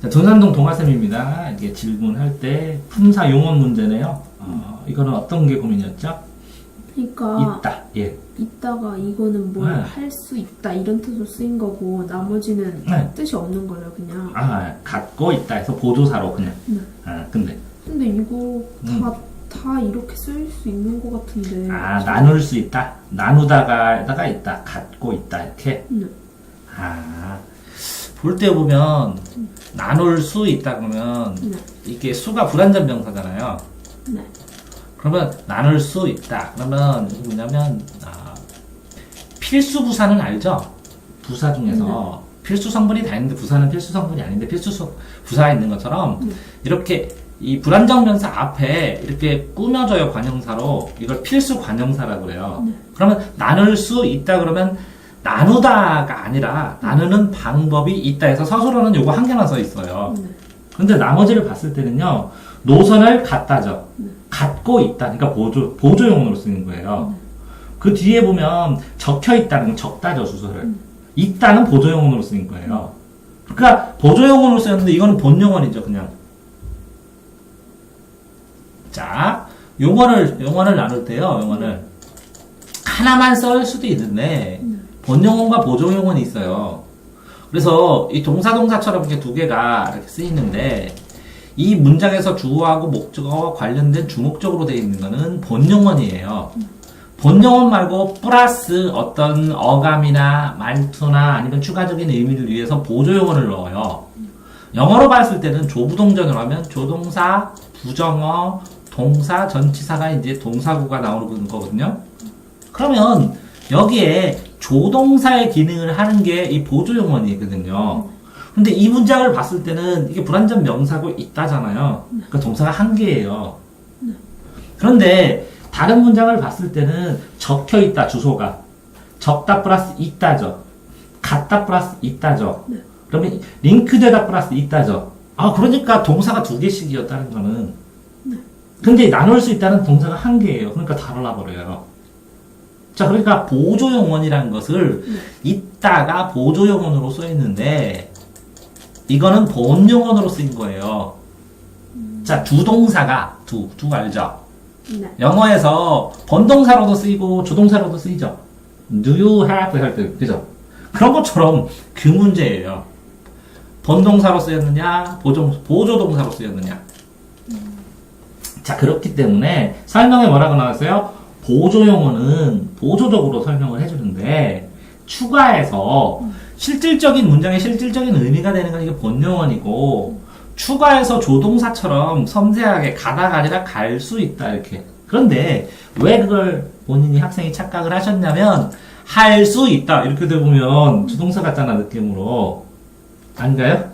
전산동 동아쌤입니다. 이게 질문할 때 품사 용언 문제네요. 이거는 어떤 게 고민이었죠? 그러니까 있다. 예. 있다가 이거는 뭘 네. 할 수 있다 이런 뜻으로 쓰인 거고 나머지는 네. 뜻이 없는 거예요 그냥. 갖고 있다 해서 보조사로 그냥. 네. 근데 이거 다 이렇게 쓸 수 있는 것 같은데. 나눌 수 있다. 나누다가에다가 있다. 갖고 있다 이렇게. 네. 볼 때 보면 나눌 수 있다 그러면 네. 이게 수가 불완전 명사잖아요. 네. 그러면 나눌 수 있다. 그러면 이게 뭐냐면 필수 부사는 알죠? 부사 중에서 필수 성분이 다 있는데 부사는 필수 성분이 아닌데 부사가 있는 것처럼 이렇게 이 불완전 명사 앞에 이렇게 꾸며져요 관형사로. 이걸 필수 관형사라고 그래요. 그러면 나눌 수 있다 그러면 나누다가 아니라 나누는 방법이 있다 해서 서술어는 요거 한 개만 써 있어요. 근데 나머지를 봤을 때는요, 노선을 갖다죠. 갖고 있다. 그러니까 보조용어로 쓰는 거예요. 그 뒤에 보면 적혀 있다는 건 적다죠, 주소를. 있다는 보조용어로 쓰는 거예요. 그러니까 보조용어로 쓰였는데 이거는 본용어이죠, 그냥. 자, 용어를 나눌 때요, 용어를. 하나만 쓸 수도 있는데, 본용어과 보조용어는 있어요. 그래서 이 동사처럼 이렇게 두 개가 이렇게 쓰이는데, 이 문장에서 주어하고 목적어와 관련된 주목적으로 되어 있는 거는 본용어이에요. 본용어 말고 플러스 어떤 어감이나 말투나 아니면 추가적인 의미를 위해서 보조용어를 넣어요. 영어로 봤을 때는 조부동전으로 하면 조동사, 부정어, 동사, 전치사가 이제 동사구가 나오는 거거든요. 그러면 여기에 조동사의 기능을 하는 게 이 보조용어이거든요. 근데 이 문장을 봤을 때는 이게 불완전 명사고 있다잖아요. 그러니까 동사가 한 개예요. 그런데 다른 문장을 봤을 때는 적혀 있다, 주소가. 적다 플러스 있다죠. 같다 플러스 있다죠. 그러면 링크되다 플러스 있다죠. 그러니까 동사가 두 개씩이었다는 거는. 근데 나눌 수 있다는 동사가 한 개예요. 그러니까 달라버려요. 자, 그러니까 보조용어이라는 것을 있다가 보조용어로 써있는데, 이거는 본용어로 쓰인 거예요. 자, 주동사가, 두 알죠? 네. 영어에서 본동사로도 쓰이고 주동사로도 쓰이죠. Do you have 할 때, 그죠? 그런 것처럼 그 문제예요. 본동사로 쓰였느냐, 보조동사로 쓰였느냐. 자, 그렇기 때문에 설명에 뭐라고 나왔어요? 보조용어는 보조적으로 설명을 해주는데, 추가해서 실질적인 문장의 실질적인 의미가 되는 건 이게 본용어이고, 추가해서 조동사처럼 섬세하게 가다가 아니라 갈 수 있다, 이렇게. 그런데 왜 그걸 본인이 학생이 착각을 하셨냐면, 할 수 있다, 이렇게 되보면 조동사 같잖아, 느낌으로. 아닌가요?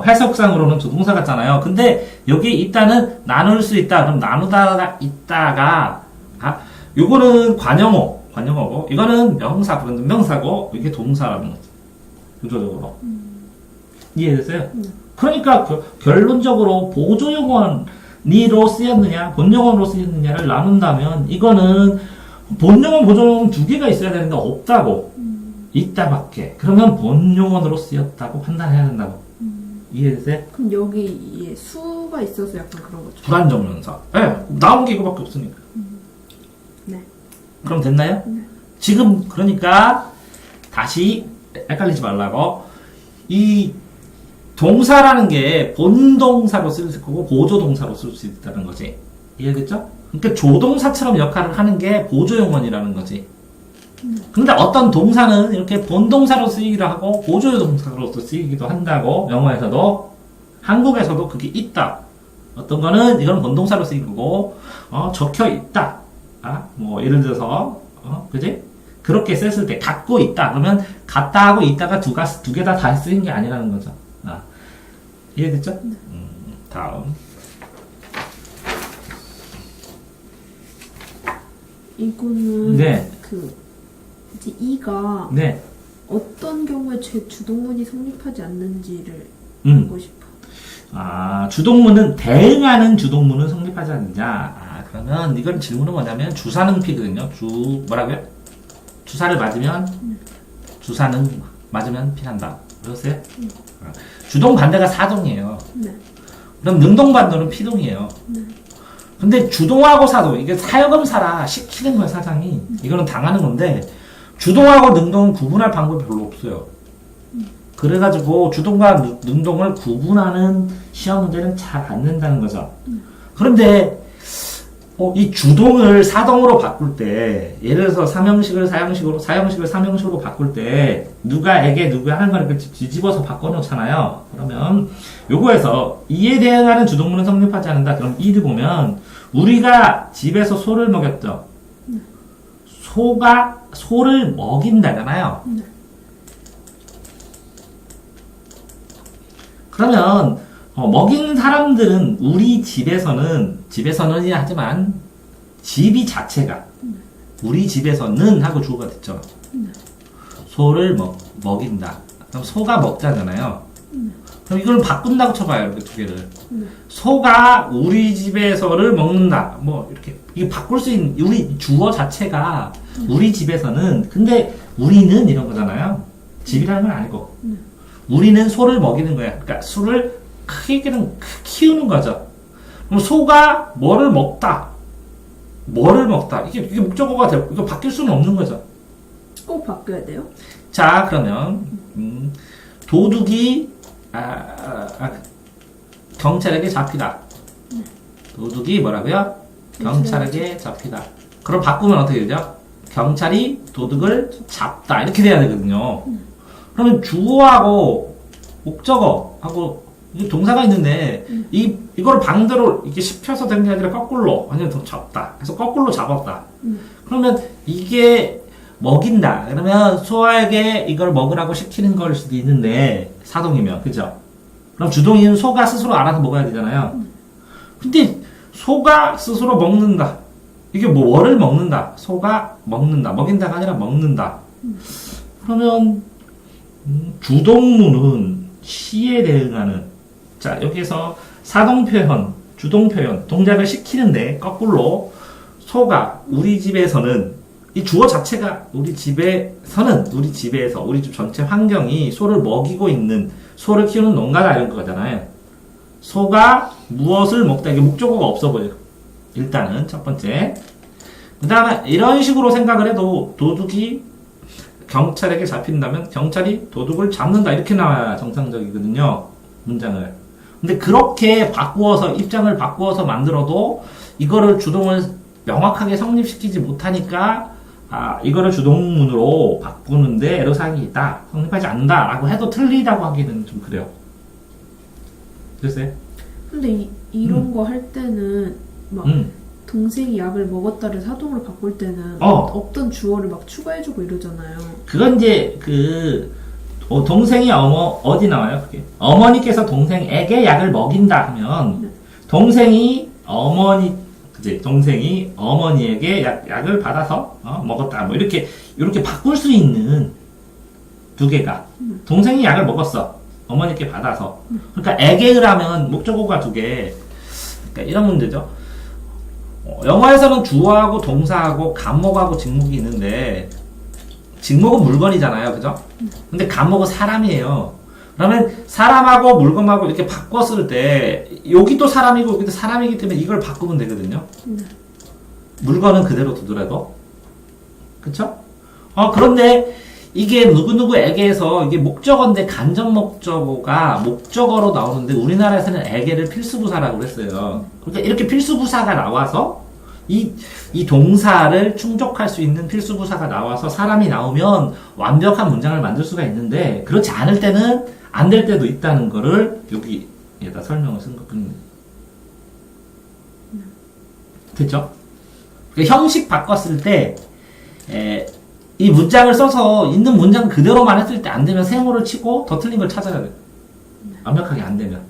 해석상으로는 조동사 같잖아요. 근데 여기 있다는 나눌 수 있다. 그럼 나누다가 있다가, 요거는 관용어고, 이거는 명사, 부른 명사고, 이게 동사라는 거지. 구조적으로. 이해됐어요? 그러니까 결론적으로 보조용어로 쓰였느냐, 본용어로 쓰였느냐를 나눈다면, 이거는 본용어, 보조용어 두 개가 있어야 되는데 없다고. 있다밖에. 그러면 본용어로 쓰였다고 판단해야 된다고. 이해됐어요? 그럼 여기에 수가 있어서 약간 그런 거죠. 불완전 명사. 나온 게 이거밖에 없으니까. 네. 그럼 됐나요? 네. 지금 그러니까 다시 헷갈리지 말라고, 이 동사라는 게 본동사로 쓸 수 있고 보조동사로 쓸 수 있다는 거지. 이해됐죠? 그러니까 조동사처럼 역할을 하는 게 보조용어이라는 거지. 근데 어떤 동사는 이렇게 본동사로 쓰이기도 하고 보조동사로도 쓰이기도 한다고. 영어에서도, 한국에서도 그게 있다. 어떤 거는 이건 본동사로 쓰이고 적혀 있다. 뭐 예를 들어서 그지? 그렇게 썼을 때 갖고 있다. 그러면 갖다 하고 있다가 두 개 다 쓰인 게 아니라는 거죠. 이해됐죠? 다음. 이거는 네. 이제 이가 네. 어떤 경우에 제 주동문이 성립하지 않는지를 알고 싶어. 주동문은 대응하는 주동문은 성립하지 않느냐. 그러면 이건 질문은 뭐냐면 주사능피거든요. 뭐라고요? 주사를 맞으면 주사능 맞으면 피한다. 그러세요? 주동 반대가 사동이에요. 네. 그럼 능동 반대는 피동이에요. 네. 근데 주동하고 사동, 이게 사여금사라 시키는 거예요, 사장이. 이거는 당하는 건데, 주동하고 능동은 구분할 방법이 별로 없어요. 그래가지고 주동과 능동을 구분하는 시험 문제는 잘 안 낸다는 거죠. 그런데 이 주동을 사동으로 바꿀 때, 예를 들어서 삼형식을 사형식으로, 사형식을 삼형식으로 바꿀 때, 누가 에게 누가 하는 걸 이렇게 뒤집어서 바꿔놓잖아요. 그러면, 요거에서, 이에 대응하는 주동문은 성립하지 않는다. 그럼 이를 보면, 우리가 집에서 소를 먹였죠. 소를 먹인다잖아요. 그러면, 먹인 사람들은 우리 집에서는 하지만 집이 자체가 우리 집에서는 하고 주어가 됐죠. 소를 먹인다. 그럼 소가 먹자잖아요. 그럼 이걸 바꾼다고 쳐봐요. 이렇게 두 개를. 소가 우리 집에서를 먹는다. 뭐 이렇게 이게 바꿀 수 있는 우리 주어 자체가 우리 집에서는 근데 우리는 이런 거잖아요. 집이라는 건 아니고 우리는 소를 먹이는 거야. 그러니까 소를 크게 키우는 거죠. 그럼 소가 뭐를 먹다. 이게 목적어가 되고, 이거 바뀔 수는 없는 거죠. 꼭 바뀌어야 돼요? 자, 그러면, 도둑이, 경찰에게 잡히다. 도둑이 뭐라고요? 경찰에게 잡히다. 그럼 바꾸면 어떻게 되죠? 경찰이 도둑을 잡다. 이렇게 돼야 되거든요. 그러면 주어하고, 목적어하고, 이 동사가 있는데 이거를 반대로 이렇게 씹혀서 된 게 아니라 거꾸로 아니면 더 잡다. 그래서 거꾸로 잡았다. 그러면 이게 먹인다. 그러면 소에게 이걸 먹으라고 시키는 걸 수도 있는데 사동이면 그죠? 그럼 주동이는 소가 스스로 알아서 먹어야 되잖아요. 근데 소가 스스로 먹는다. 이게 뭐를 먹는다. 소가 먹는다. 먹인다가 아니라 먹는다. 그러면 주동문은 시에 대응하는 자, 여기서 사동표현, 주동표현, 동작을 시키는데, 거꾸로, 소가, 우리 집에서는, 이 주어 자체가 우리 집에서는, 우리 집에서, 우리 집 전체 환경이 소를 먹이고 있는, 소를 키우는 농가다, 이런 거잖아요. 소가 무엇을 먹다, 이게 목적어가 없어 보여요. 일단은, 첫 번째. 그 다음에, 이런 식으로 생각을 해도, 도둑이 경찰에게 잡힌다면, 경찰이 도둑을 잡는다, 이렇게 나와야 정상적이거든요. 문장을. 근데 그렇게 바꾸어서 입장을 바꾸어서 만들어도 이거를 주동을 명확하게 성립시키지 못하니까 이거를 주동문으로 바꾸는데 애로사항이 있다. 성립하지 않는다라고 해도 틀리다고 하기는 좀 그래요. 됐어요? 근데 이런 거 할 때는 막 동생이 약을 먹었다를 사동으로 바꿀 때는 없던 주어를 막 추가해주고 이러잖아요. 그건 이제 동생이 어디 나와요? 그게 어머니께서 동생에게 약을 먹인다 하면 동생이 어머니에게 약을 받아서 먹었다. 뭐 이렇게 바꿀 수 있는 두 개가 동생이 약을 먹었어. 어머니께 받아서. 그러니까 에게를 하면 목적어가 두 개. 그러니까 이런 문제죠. 영어에서는 주어하고 동사하고 간목하고 직목이 있는데 직목은 물건이잖아요. 그죠? 근데 간목은 사람이에요. 그러면 사람하고 물건하고 이렇게 바꿨을 때 여기도 사람이고 여기도 사람이기 때문에 이걸 바꾸면 되거든요. 물건은 그대로 두더라도. 그쵸? 그런데 이게 누구누구에게에서 이게 목적어인데 간접 목적어가 목적어로 나오는데 우리나라에서는 에게를 필수부사라고 그랬어요. 그러니까 이렇게 필수부사가 나와서 이 동사를 충족할 수 있는 필수부사가 나와서 사람이 나오면 완벽한 문장을 만들 수가 있는데 그렇지 않을 때는 안 될 때도 있다는 거를 여기에다 설명을 쓴 것뿐입니다. 됐죠? 형식 바꿨을 때 이 문장을 써서 있는 문장 그대로만 했을 때 안 되면 세모를 치고 더 틀린 걸 찾아야 돼요. 완벽하게 안 되면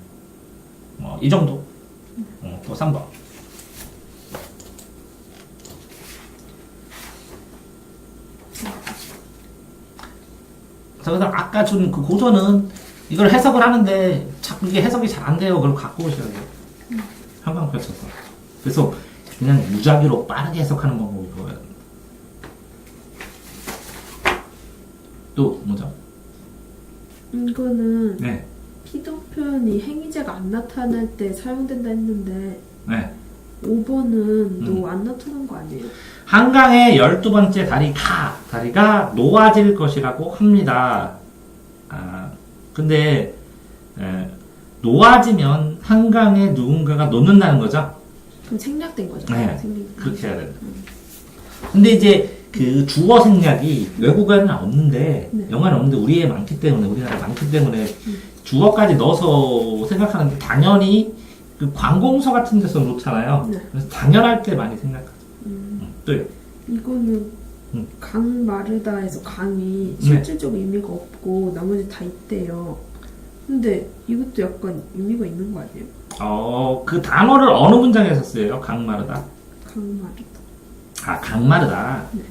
이 정도. 또 3번. 그래서 아까 준 그 고전은 이걸 해석을 하는데 자꾸 이게 해석이 잘 안 돼요. 그럼 갖고 오셔야 돼요. 형광 펼쳐서. 그래서 그냥 무작위로 빠르게 해석하는 방법이 그거예요. 또 뭐죠? 이거는 네. 피동 표현이 행위제가 안 나타날 때 사용된다 했는데 네. 5번은 너 안 나타난 거 아니에요? 한강의 12번째 다리가 놓아질 것이라고 합니다. 근데 놓아지면 한강에 누군가가 놓는다는 거죠? 그럼 생략된 거죠? 네. 그렇게 해야 된다. 근데 이제 그 주어 생략이 외국어에는 없는데, 네. 영어는 없는데 우리나라에 많기 때문에 주어까지 넣어서 생각하는데 당연히 그 관공서 같은 데서 놓잖아요. 네. 그래서 당연할 때 많이 생각하죠. 또요. 이거는 강 마르다에서 강이 네. 실질적 의미가 없고 나머지 다 있대요. 근데 이것도 약간 의미가 있는 거 아니에요? 그 단어를 어느 문장에서 쓰여요? 강마르다? 강 마르다. 강마르다. 네.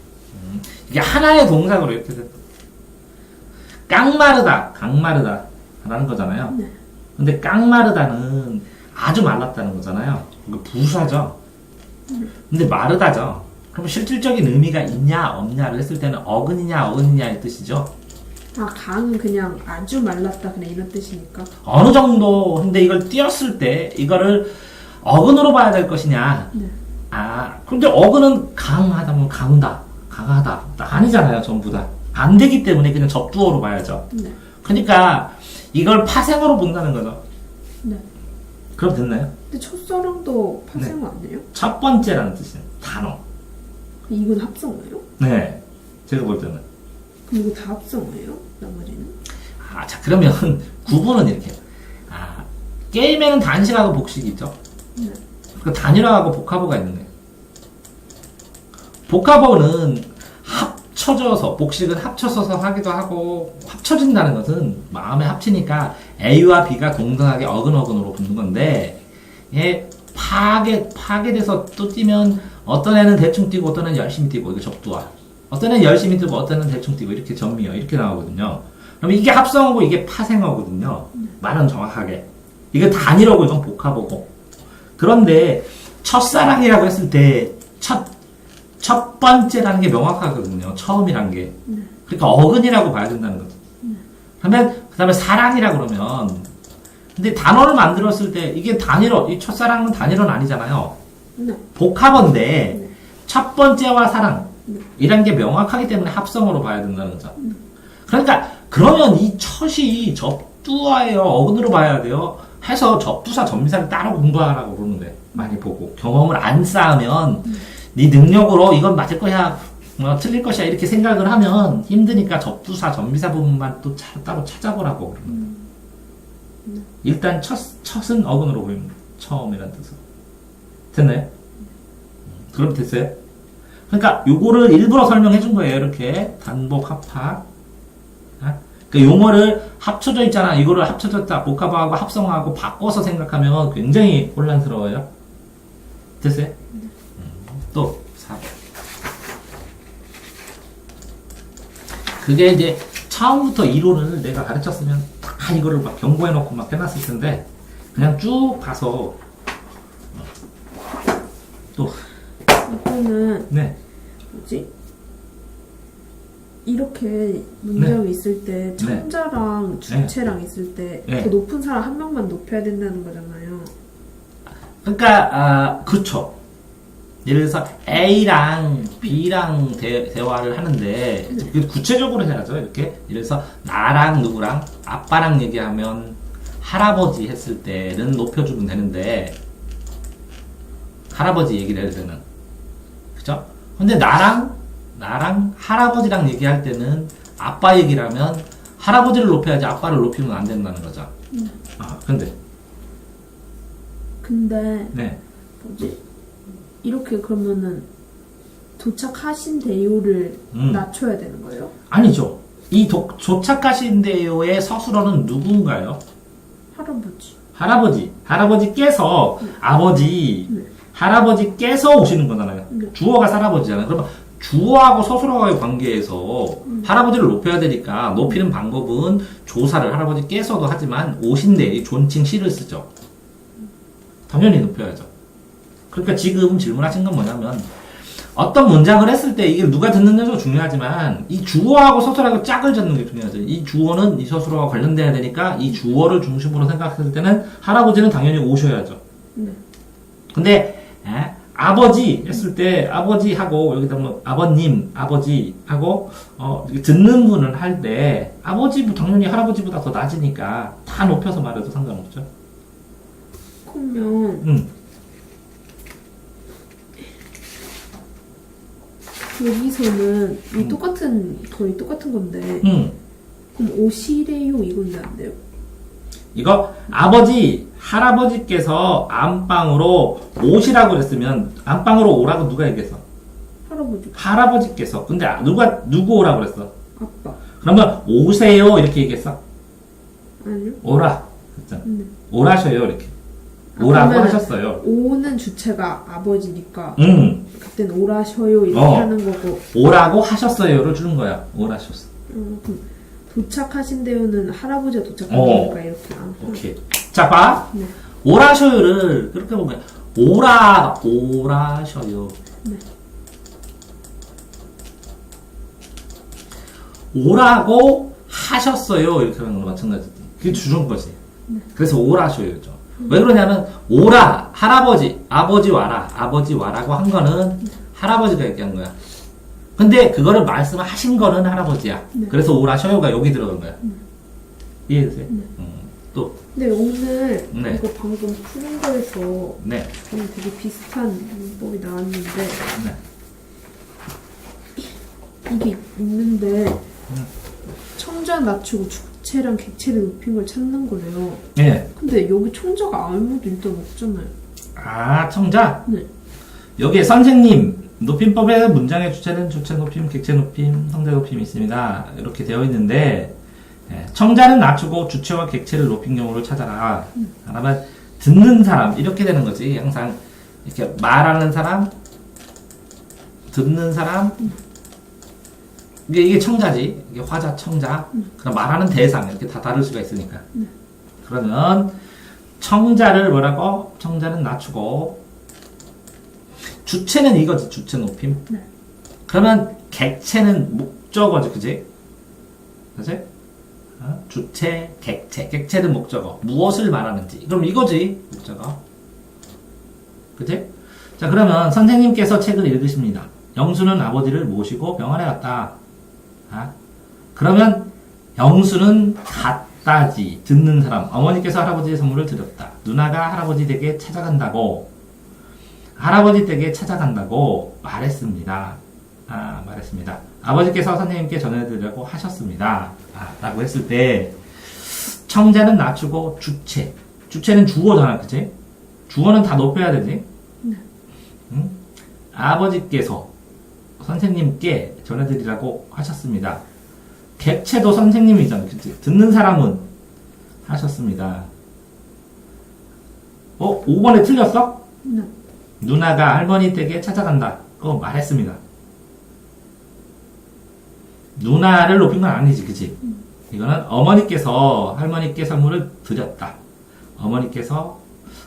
이게 하나의 동작으로 이렇게 됐다. 깡마르다, 강마르다 라는 거잖아요. 네. 근데 깡마르다는 아주 말랐다는 거잖아요. 이거 부사죠. 근데 마르다죠. 그럼 실질적인 의미가 있냐 없냐를 했을 때는 어근이냐의 뜻이죠. 강은 그냥 아주 말랐다 그냥 이런 뜻이니까. 어느 정도. 근데 이걸 띄었을 때 이거를 어근으로 봐야 될 것이냐. 네. 근데 어근은 강하다면 강하다 아니잖아요. 전부 다 안 되기 때문에 그냥 접두어로 봐야죠. 네. 그러니까 이걸 파생어로 본다는 거죠. 네. 그럼 됐나요? 근데 첫사랑도 파생어 아니에요? 첫 번째라는 뜻이에요. 단어. 이건 합성어예요? 네. 제가 볼 때는. 그럼 이거 다 합성어예요? 나머지는? 자, 그러면 구분은 이렇게. 게임에는 단식하고 복식이 있죠. 네. 그 단일화하고 복합어가 있는데. 복합어는 합쳐져서, 복식은 합쳐서서 하기도 하고, 합쳐진다는 것은 마음에 합치니까 A와 B가 동등하게 어근어근으로 붙는 건데, 파괴돼서 또 뛰면 어떤 애는 대충 뛰고 어떤 애는 열심히 뛰고, 이거 접두와. 어떤 애는 열심히 뛰고 어떤 애는 대충 뛰고, 이렇게 전미어, 이렇게 나오거든요. 그럼 이게 합성어고 이게 파생어거든요. 말은 정확하게. 이게 단일어고 이건 복합어고. 그런데 첫사랑이라고 했을 때 첫 번째라는 게 명확하거든요. 처음이란 게. 그러니까 어근이라고 봐야 된다는 거죠. 그다음에 사랑이라 그러면 근데 단어를 만들었을 때 이게 단일어, 이 첫사랑은 단일어는 아니잖아요. 네. 복합어인데 네. 첫 번째와 사랑 이란 게 명확하기 때문에 합성어로 봐야 된다는 거죠. 그러니까 그러면 이 첫이 접두어예요, 어근으로 봐야 돼요. 해서 접두사, 접미사를 따로 공부하라고 그러는데 많이 보고 경험을 안 쌓으면 네 능력으로 이건 맞을 거야, 틀릴 것이야 이렇게 생각을 하면 힘드니까 접두사, 접미사 부분만 또 따로 찾아보라고 그러는 거예요. 일단 첫은 어근으로 보입니다. 처음이라는 뜻은. 됐나요? 그럼 됐어요? 그러니까 요거를 일부러 설명해 준 거예요. 이렇게 단복, 합학. 그 용어를 합쳐져 있잖아. 이거를 합쳐졌다, 복합하고 합성하고 바꿔서 생각하면 굉장히 혼란스러워요. 됐어요? 또 4번. 그게 이제 처음부터 이론을 내가 가르쳤으면 다 이거를 막 경고해놓고 막 해놨을 텐데 그냥 쭉 가서 또 이거는 네. 뭐지? 이렇게 문장이 있을 때 청자랑 주체랑 있을 때 더 높은 사람 한 명만 높여야 된다는 거잖아요. 그러니까 그렇죠. 예를 들어서 A랑 B랑 대화를 하는데 구체적으로 해야죠. 이렇게 예를 들어서 나랑 누구랑 아빠랑 얘기하면 할아버지 했을 때는 높여주면 되는데 할아버지 얘기를 해야 되는, 그죠? 근데 나랑 할아버지랑 얘기할 때는 아빠 얘기를 하면 할아버지를 높여야지 아빠를 높이면 안 된다는 거죠. 근데 네. 뭐지? 이렇게 그러면은 도착하신대요를 낮춰야 되는 거예요? 아니죠. 이 도착하신대요의 서술어는 누군가요? 할아버지께서 아버지, 할아버지께서 오시는 거잖아요. 주어가 할아버지잖아요. 그러면 주어하고 서술어와의 관계에서 할아버지를 높여야 되니까 높이는 방법은 조사를 할아버지께서도 하지만 오신대, 이 존칭 시를 쓰죠. 당연히 높여야죠. 그러니까 지금 질문하신 건 뭐냐면 어떤 문장을 했을 때 이게 누가 듣느냐가 중요하지만 이 주어하고 서술하고 짝을 잡는 게 중요하죠. 이 주어는 이 서술어와 관련돼야 되니까 이 주어를 중심으로 생각했을 때는 할아버지는 당연히 오셔야죠. 네. 근데 아버지 했을 때 아버지하고 여기다 뭐 아버님, 아버지하고 듣는 분은 할 때 아버지 당연히 할아버지보다 더 낮으니까 다 높여서 말해도 상관없죠. 그러면 여기서는 이 거의 똑같은 건데 그럼 오시래요 이건 왜 안 돼요? 이거 아버지, 할아버지께서 안방으로 오시라고 그랬으면 안방으로 오라고 누가 얘기했어? 할아버지. 할아버지께서. 근데 누구 오라고 그랬어? 아빠. 그러면 오세요 이렇게 얘기했어? 아니요. 오라. 그랬잖아. 네. 오라셔요 이렇게. 오라고 그러면은 하셨어요. 오는 주체가 아버지니까 그때는 오라셔요 이렇게 하는 거고 오라고 하셨어요를 주는 거야. 오라셨어. 그럼 도착하신대요는 할아버지가 도착하니까 이렇게 안 오케이. 자, 봐. 네. 오라셔요를 그렇게 보면 오라셔요. 네. 오라고 하셨어요. 이렇게 하는 거랑 마찬가지지. 그게 주는 거지. 네. 그래서 오라셔요죠. 왜 그러냐면 오라, 할아버지, 아버지 와라고 한 거는 할아버지가 얘기한 거야. 근데 그거를 말씀하신 거는 할아버지야. 네. 그래서 오라셔요가 여기 들어간 거야. 이해되세요? 네. 또. 네, 오늘 네. 이거 방금 푸는 거에서 네. 되게 비슷한 문법이 나왔는데 네. 이게 있는데 청자 낮추고 주체랑 객체를 높인 걸 찾는 거래요. 네. 근데 여기 청자가 아무도 일단 없잖아요. 아, 청자? 네. 여기에 선생님, 높임법의 문장의 주체는 주체 높임, 객체 높임, 성대 높임이 있습니다. 이렇게 되어 있는데, 청자는 낮추고 주체와 객체를 높인 경우를 찾아라. 그러면 듣는 사람, 이렇게 되는 거지. 항상 이렇게 말하는 사람, 듣는 사람, 이게 청자지. 이게 화자, 청자. 그럼 말하는 대상, 이렇게 다 다를 수가 있으니까. 그러면 청자를 뭐라고? 청자는 낮추고 주체는 이거지. 주체 높임. 네. 그러면 객체는 목적어지. 그지? 그지? 주체, 객체. 객체는 목적어. 무엇을 말하는지. 그럼 이거지. 목적어. 그지? 자, 그러면 선생님께서 책을 읽으십니다. 영수는 아버지를 모시고 병원에 갔다. 그러면 영수는 갔다지. 듣는 사람. 어머니께서 할아버지의 선물을 드렸다. 누나가 할아버지 댁에 찾아간다고. 할아버지 댁에 찾아간다고 말했습니다. 말했습니다. 아버지께서 선생님께 전해드리려고 하셨습니다. 라고 했을 때, 청자는 낮추고 주체. 주체는 주어잖아, 그치? 주어는 다 높여야 되지? 네. 응? 아버지께서 선생님께 전해드리라고 하셨습니다. 객체도 선생님이잖아, 그치? 듣는 사람은 하셨습니다. 5번에 틀렸어? 네. 누나가 할머니 댁에 찾아간다. 그거 말했습니다. 누나를 높인 건 아니지, 그치? 이거는 어머니께서 할머니께 선물을 드렸다. 어머니께서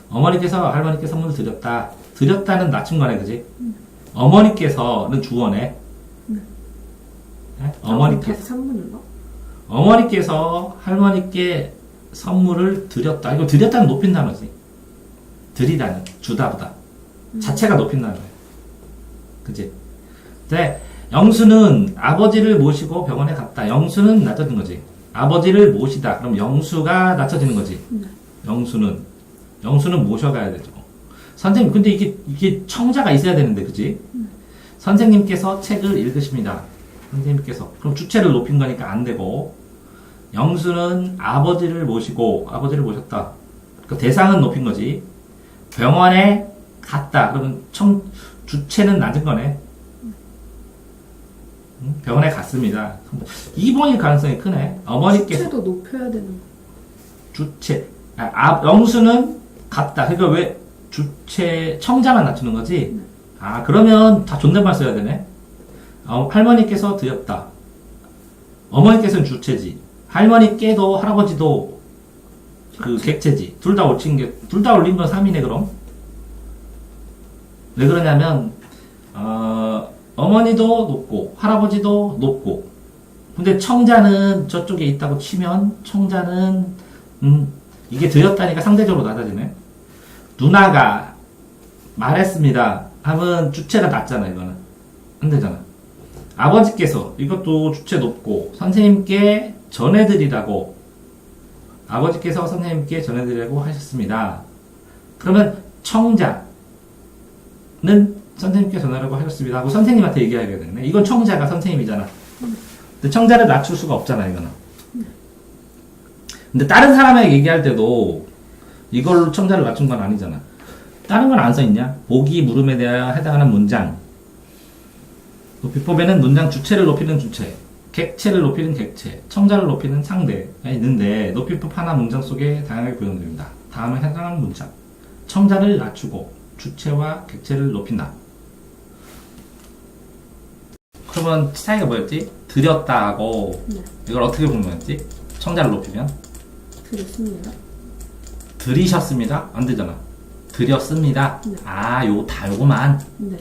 할머니께 선물을 드렸다. 드렸다는 낮춘 거네, 그치? 어머니께서는 주어네. 네? 어머니께서. 3분인가? 어머니께서 할머니께 선물을 드렸다. 이거 드렸다는 높인 단어지. 드리다는, 주다보다. 자체가 높인 단어야. 그치? 네. 영수는 아버지를 모시고 병원에 갔다. 영수는 낮춰진 거지. 아버지를 모시다. 그럼 영수가 낮춰지는 거지. 영수는 모셔가야 되죠. 선생님, 근데 이게 청자가 있어야 되는데, 그치? 선생님께서 책을 읽으십니다. 선생님께서. 그럼 주체를 높인 거니까 안 되고, 영수는 아버지를 모셨다. 그 대상은 높인 거지. 병원에 갔다. 그러면 주체는 낮은 거네. 병원에 갔습니다. 2번일 가능성이 크네. 어머니께서. 주체도 높여야 되는 거. 주체. 영수는 갔다. 그러니까 왜 주체, 청자만 낮추는 거지? 그러면 다 존댓말 써야 되네. 할머니께서 드렸다. 어머니께서는 주체지. 할머니께도 할아버지도 그 객체지. 둘 다 올린 건 3이네, 그럼. 왜 그러냐면, 어머니도 높고 할아버지도 높고 근데 청자는 저쪽에 있다고 치면 청자는 이게 들였다니까 상대적으로 낮아지네. 누나가 말했습니다 하면 주체가 낮잖아. 이거는 안 되잖아. 아버지께서 이것도 주체 높고 선생님께 전해드리라고 아버지께서 선생님께 전해드리라고 하셨습니다. 그러면 청자는 선생님께 전하라고 하셨습니다 하고 선생님한테 얘기해야 되네. 이건 청자가 선생님이잖아. 근데 청자를 낮출 수가 없잖아. 이거는. 근데 다른 사람에게 얘기할 때도 이걸로 청자를 낮춘 건 아니잖아. 다른 건 안 써있냐? 보기 물음에 대하여 해당하는 문장. 비법에는 문장 주체를 높이는 주체, 객체를 높이는 객체, 청자를 높이는 상대가 있는데 높이법 하나 문장 속에 다양하게 구현됩니다. 다음에 해당하는 문장. 청자를 낮추고 주체와 객체를 높인다. 그러면 차이가 뭐였지? 들였다 하고 이걸 어떻게 보면 뭐였지? 청자를 높이면? 드렸습니다. 들이셨습니다? 안 되잖아. 들였습니다. 네. 아, 요거만. 네.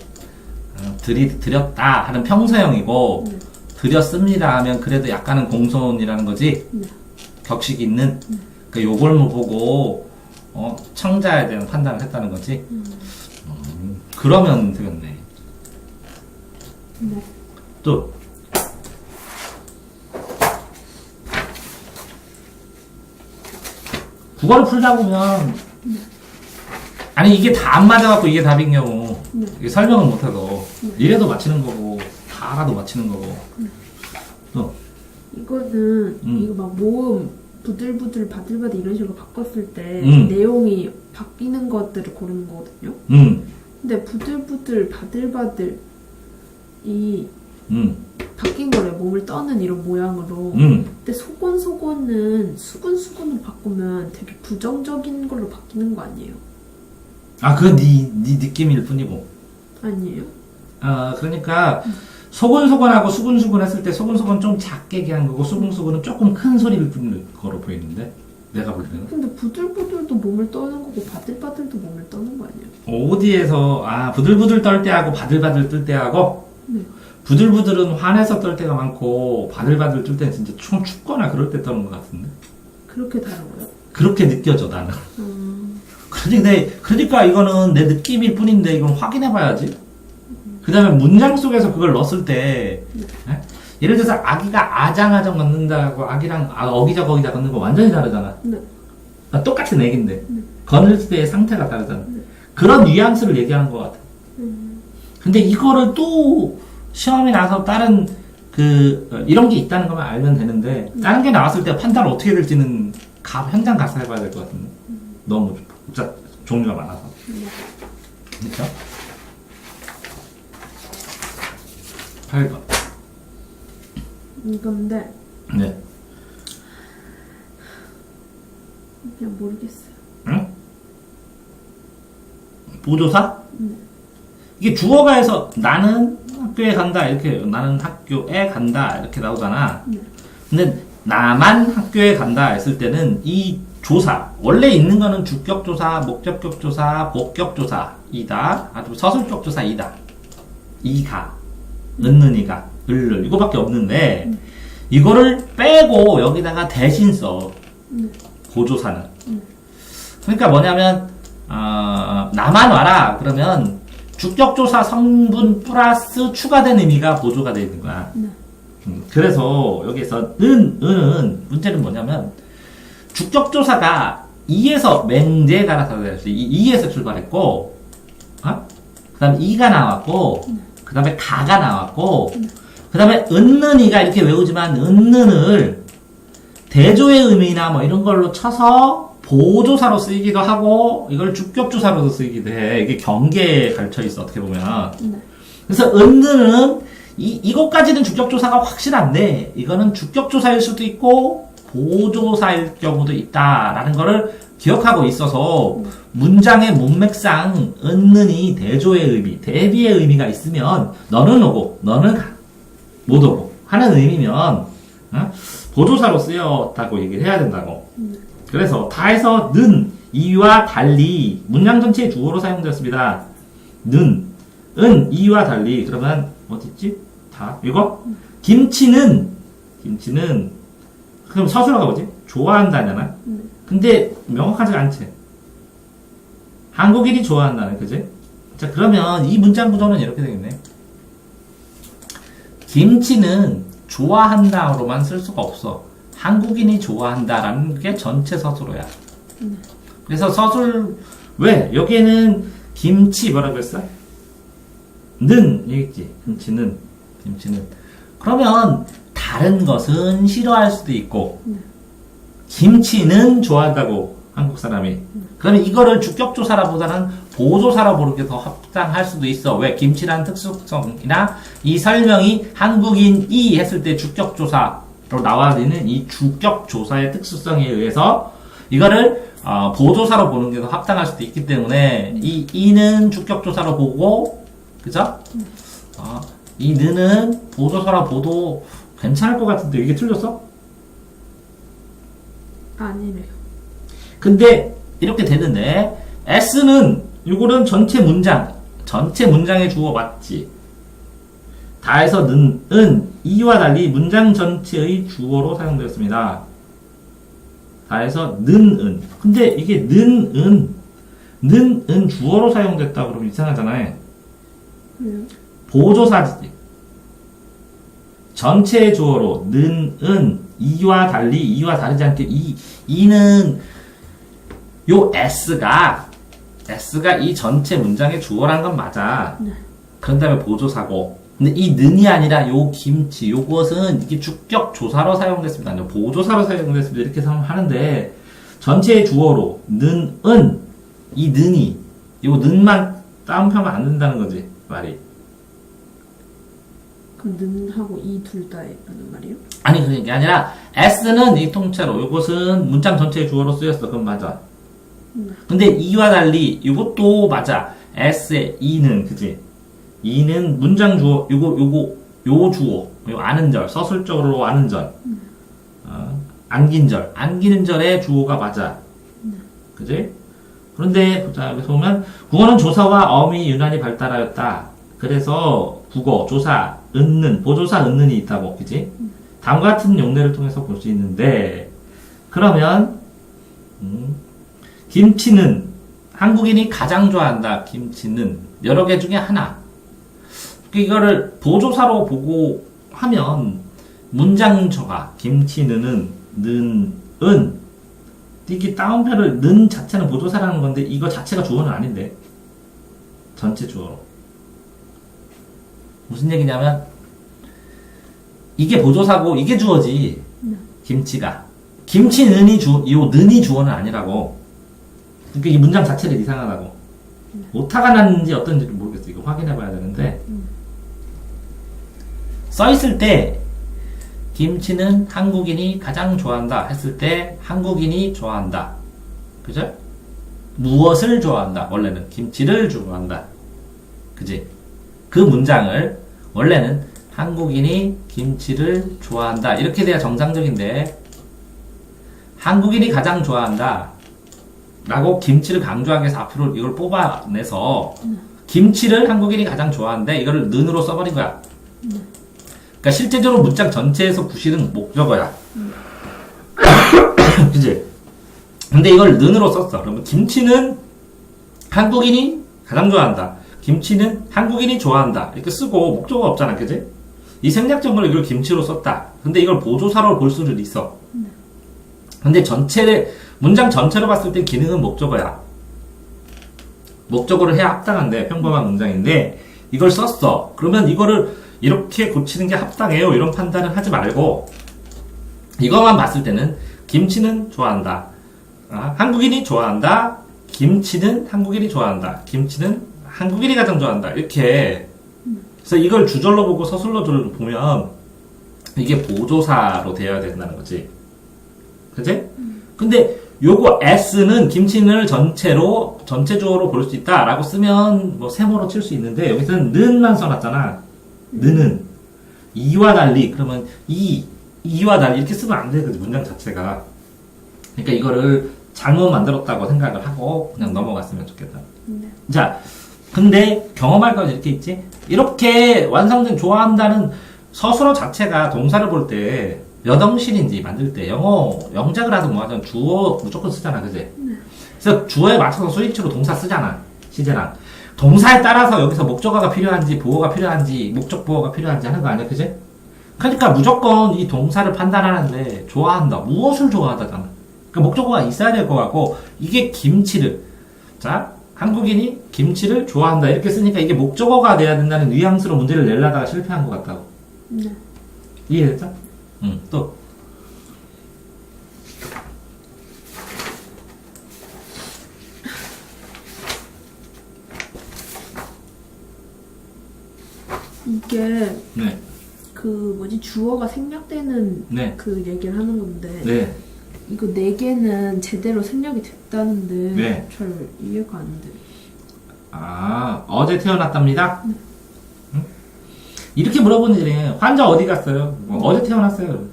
들였다 하는 평서형이고, 네. 들였습니다 하면 그래도 약간은 공손이라는 거지? 네. 격식이 있는? 그 요걸 보고, 청자에 대한 판단을 했다는 거지? 그러면 되겠네. 네. 또, 국어를 풀다 보면, 아니, 이게 다 안 맞아갖고 이게 답인 경우, 이게 설명을 못해도, 이래도 맞히는 거고, 다 알아도 맞히는 거고. 또, 이거는 이거 막 모음 부들부들 바들바들 이런 식으로 바꿨을 때 음. 내용이 바뀌는 것들을 고르는 거거든요. 근데 부들부들 바들바들 이 바뀐 거래. 몸을 떠는 이런 모양으로. 근데 소곤소곤은 수근수근으로 바꾸면 되게 부정적인 걸로 바뀌는 거 아니에요? 아, 그건 네 느낌일 뿐이고. 아니에요? 그러니까, 소곤소곤하고 수근수근 했을 때 소근소근 좀 작게 얘기한 거고, 수근수근은 조금 큰 소리를 부르는 거로 보이는데, 내가 볼 때는. 근데 부들부들도 몸을 떠는 거고 바들바들도 몸을 떠는 거 아니에요? 어디에서, 부들부들 떨 때 하고, 바들바들 뜰 때 하고, 네. 부들부들은 환해서 떨 때가 많고, 바들바들 뜰 때는 진짜 좀 춥거나 그럴 때 떠는 것 같은데. 그렇게 다르고요? 그렇게 느껴져, 나는. 그러니까 이거는 내 느낌일 뿐인데, 이건 확인해봐야지. 그 다음에 문장 속에서 그걸 넣었을 때, 예를 들어서 아기가 아장아장 걷는다고 아기랑 어기적 걷는 거 완전히 다르잖아. 네. 똑같은 애기인데, 걷을 때의 상태가 다르잖아. 그런 뉘앙스를 얘기하는 것 같아. 근데 이거를 또 시험에 나서 다른 이런 게 있다는 것만 알면 되는데, 다른 게 나왔을 때 판단을 어떻게 될지는 현장 가서 해봐야 될 것 같은데. 너무 복잡, 종류가 많아서. 그렇죠? 8번. 이건데 네. 그냥 모르겠어요. 응? 보조사? 이게 주어가에서 나는 학교에 간다 이렇게 나는 학교에 간다 이렇게 나오잖아. 근데 나만 학교에 간다 했을 때는 이 조사 원래 있는 거는 주격조사, 목적격조사, 복격조사이다. 아주 서술격조사이다. 이가, 은는이가, 을를 이거밖에 없는데 이거를 빼고 여기다가 대신 써. 보조사는. 그러니까 뭐냐면 나만 와라 그러면 주격조사 성분 플러스 추가된 의미가 보조가 되어 있는 거야. 그래서 여기서 은은 문제는 뭐냐면 주격조사가 2에서 맹제가라서 2에서 출발했고 그 다음에 2가 나왔고 그 다음에 가가 나왔고 그 다음에 은는이가 이렇게 외우지만 은는을 대조의 의미나 뭐 이런 걸로 쳐서 보조사로 쓰이기도 하고 이걸 주격조사로도 쓰이기도 해. 이게 경계에 갈쳐 있어 어떻게 보면. 그래서 은는은 이것까지는 주격조사가 확실한데 이거는 주격조사일 수도 있고 보조사일 경우도 있다라는 거를 기억하고 있어서 문장의 문맥상 은는이 대조의 의미, 대비의 의미가 있으면 너는 오고 너는 못 오고 하는 의미면 보조사로 쓰였다고 얘기를 해야 된다고. 그래서 다해서 는 이와 달리 문장 전체의 주어로 사용되었습니다. 는, 은, 이와 달리 그러면 어딨지? 다 이거? 김치는 그럼 서술어가 뭐지? 좋아한다잖아. 근데 명확하지 않지. 한국인이 좋아한다는, 그지? 자, 그러면 이 문장 구조는 이렇게 되겠네. 김치는 좋아한다로만 쓸 수가 없어. 한국인이 좋아한다라는 게 전체 서술어야. 그래서 서술, 왜? 여기에는 김치 뭐라고 했어? 는, 얘기했지. 김치는. 그러면 다른 것은 싫어할 수도 있고, 김치는 좋아한다고, 한국 사람이. 그러면 이거를 주격조사라보다는 보조사로 부르는 게 더 합당할 수도 있어. 왜? 김치라는 특수성이나 이 설명이 한국인이 했을 때 주격조사로 나와야 되는 이 주격조사의 특수성에 의해서 이거를 보조사로 보는 게 더 합당할 수도 있기 때문에 이는 주격조사로 보고, 그죠? 이 는은 보조사로 보도 괜찮을 것 같은데 이게 틀렸어? 아니래요. 근데 이렇게 되는데 S는 요거는 전체 문장의 주어 맞지? 다해서 는 이와 달리 문장 전체의 주어로 사용되었습니다. 다해서 는 근데 이게 는 주어로 사용됐다 그러면 이상하잖아요. 보조사지. 전체의 주어로 는 이와 다르지 않게 이는 요 S가 이 전체 문장의 주어란 건 맞아. 그런 다음에 보조사고. 근데 이 는이 아니라 요 김치, 요것은 이게 주격 조사로 사용됐습니다. 아니요, 보조사로 사용됐습니다. 이렇게 사용하는데, 전체의 주어로, 이 는이, 요 는만 다운표면 안 된다는 거지, 말이. 그럼 는하고 이 둘 다라는 말이요? 아니, 그게 아니라, S는 이 통째로, 요것은 문장 전체의 주어로 쓰였어. 그건 맞아. 근데 이와 달리, 요것도 맞아. S의 이는, 그지? 이는 문장 주어, 요 주어, 요 아는 절, 서술적으로 아는 절, 안기는 절의 주어가 맞아. 그지? 그런데, 보자, 여기서 보면, 국어는 조사와 어미 유난히 발달하였다. 그래서, 국어, 조사, 보조사, 은는이 있다고, 그지? 다음과 같은 용례를 통해서 볼 수 있는데, 그러면, 김치는, 한국인이 가장 좋아한다, 김치는, 여러 개 중에 하나. 이거를 보조사로 보고 하면 문장처가 김치는 이게 다운표를 는 자체는 보조사라는 건데 이거 자체가 주어는 아닌데 전체 주어로 무슨 얘기냐면 이게 보조사고 이게 주어지 김치가 김치는이 는이 주어는 아니라고. 그러니까 이 문장 자체를 이상하다고. 오타가 났는지 어떤지를 모르겠어. 이거 확인해 봐야 되는데 써있을 때 김치는 한국인이 가장 좋아한다 했을 때 한국인이 좋아한다. 그죠? 무엇을 좋아한다. 원래는 김치를 좋아한다. 그지? 그 문장을 원래는 한국인이 김치를 좋아한다. 이렇게 돼야 정상적인데 한국인이 가장 좋아한다 라고 김치를 강조하기 위해서 앞으로 이걸 뽑아내서 김치를 한국인이 가장 좋아하는데 이거를 는으로 써버린 거야. 그러니까 실제적으로 문장 전체에서 구실은 목적어야. 그치? 근데 이걸 는으로 썼어. 그러면 김치는 한국인이 가장 좋아한다. 김치는 한국인이 좋아한다. 이렇게 쓰고 목적어 없잖아. 그치? 이 생략적으로 이걸 김치로 썼다. 근데 이걸 보조사로 볼 수는 있어. 근데 문장 전체로 봤을 때 기능은 목적어야. 목적어를 해야 합당한데 평범한 문장인데 이걸 썼어. 그러면 이거를 이렇게 고치는 게 합당해요. 이런 판단을 하지 말고 이것만 봤을 때는 김치는 좋아한다. 한국인이 좋아한다. 김치는 한국인이 좋아한다. 김치는 한국인이 가장 좋아한다. 이렇게. 그래서 이걸 주절로 보고 서술로 보면 이게 보조사로 되어야 된다는 거지. 그치? 근데 요거 S는 김치는을 전체 주어로 볼 수 있다 라고 쓰면 뭐 세모로 칠 수 있는데 여기서는 는만 써놨잖아. 는은 이와 달리 그러면 이와 달리 이렇게 쓰면 안 돼. 문장 자체가. 그러니까 이거를 잘못 만들었다고 생각을 하고 그냥 넘어갔으면 좋겠다. 자, 근데 경험할 건 이렇게 있지? 이렇게 완성된 좋아한다는 서술어 자체가 동사를 볼 때 몇 형식인지 만들 때 영어 영작을 하든 뭐 하든 주어 무조건 쓰잖아, 그지? 그래서 주어에 맞춰서 수익치로 동사 쓰잖아, 시제랑. 동사에 따라서 여기서 목적어가 필요한지 보어가 필요한지 목적 보어가 필요한지 하는 거 아니야, 그지? 그러니까 무조건 이 동사를 판단하는데 좋아한다, 무엇을 좋아하다잖아. 그러니까 목적어가 있어야 될 것 같고, 이게 김치를, 자, 한국인이 김치를 좋아한다 이렇게 쓰니까 이게 목적어가 돼야 된다는 뉘앙스로 문제를 내려다가 실패한 것 같다고. 네. 이해됐죠? 또. 이게 네. 그 뭐지 주어가 생략되는 네. 그 얘기를 하는 건데 네. 이거 4개는 제대로 생략이 됐다는데 네. 잘 이해가 안 돼. 아, 어제 태어났답니다? 응? 이렇게 물어보는 일에 환자 어디 갔어요? 뭐 어제 태어났어요.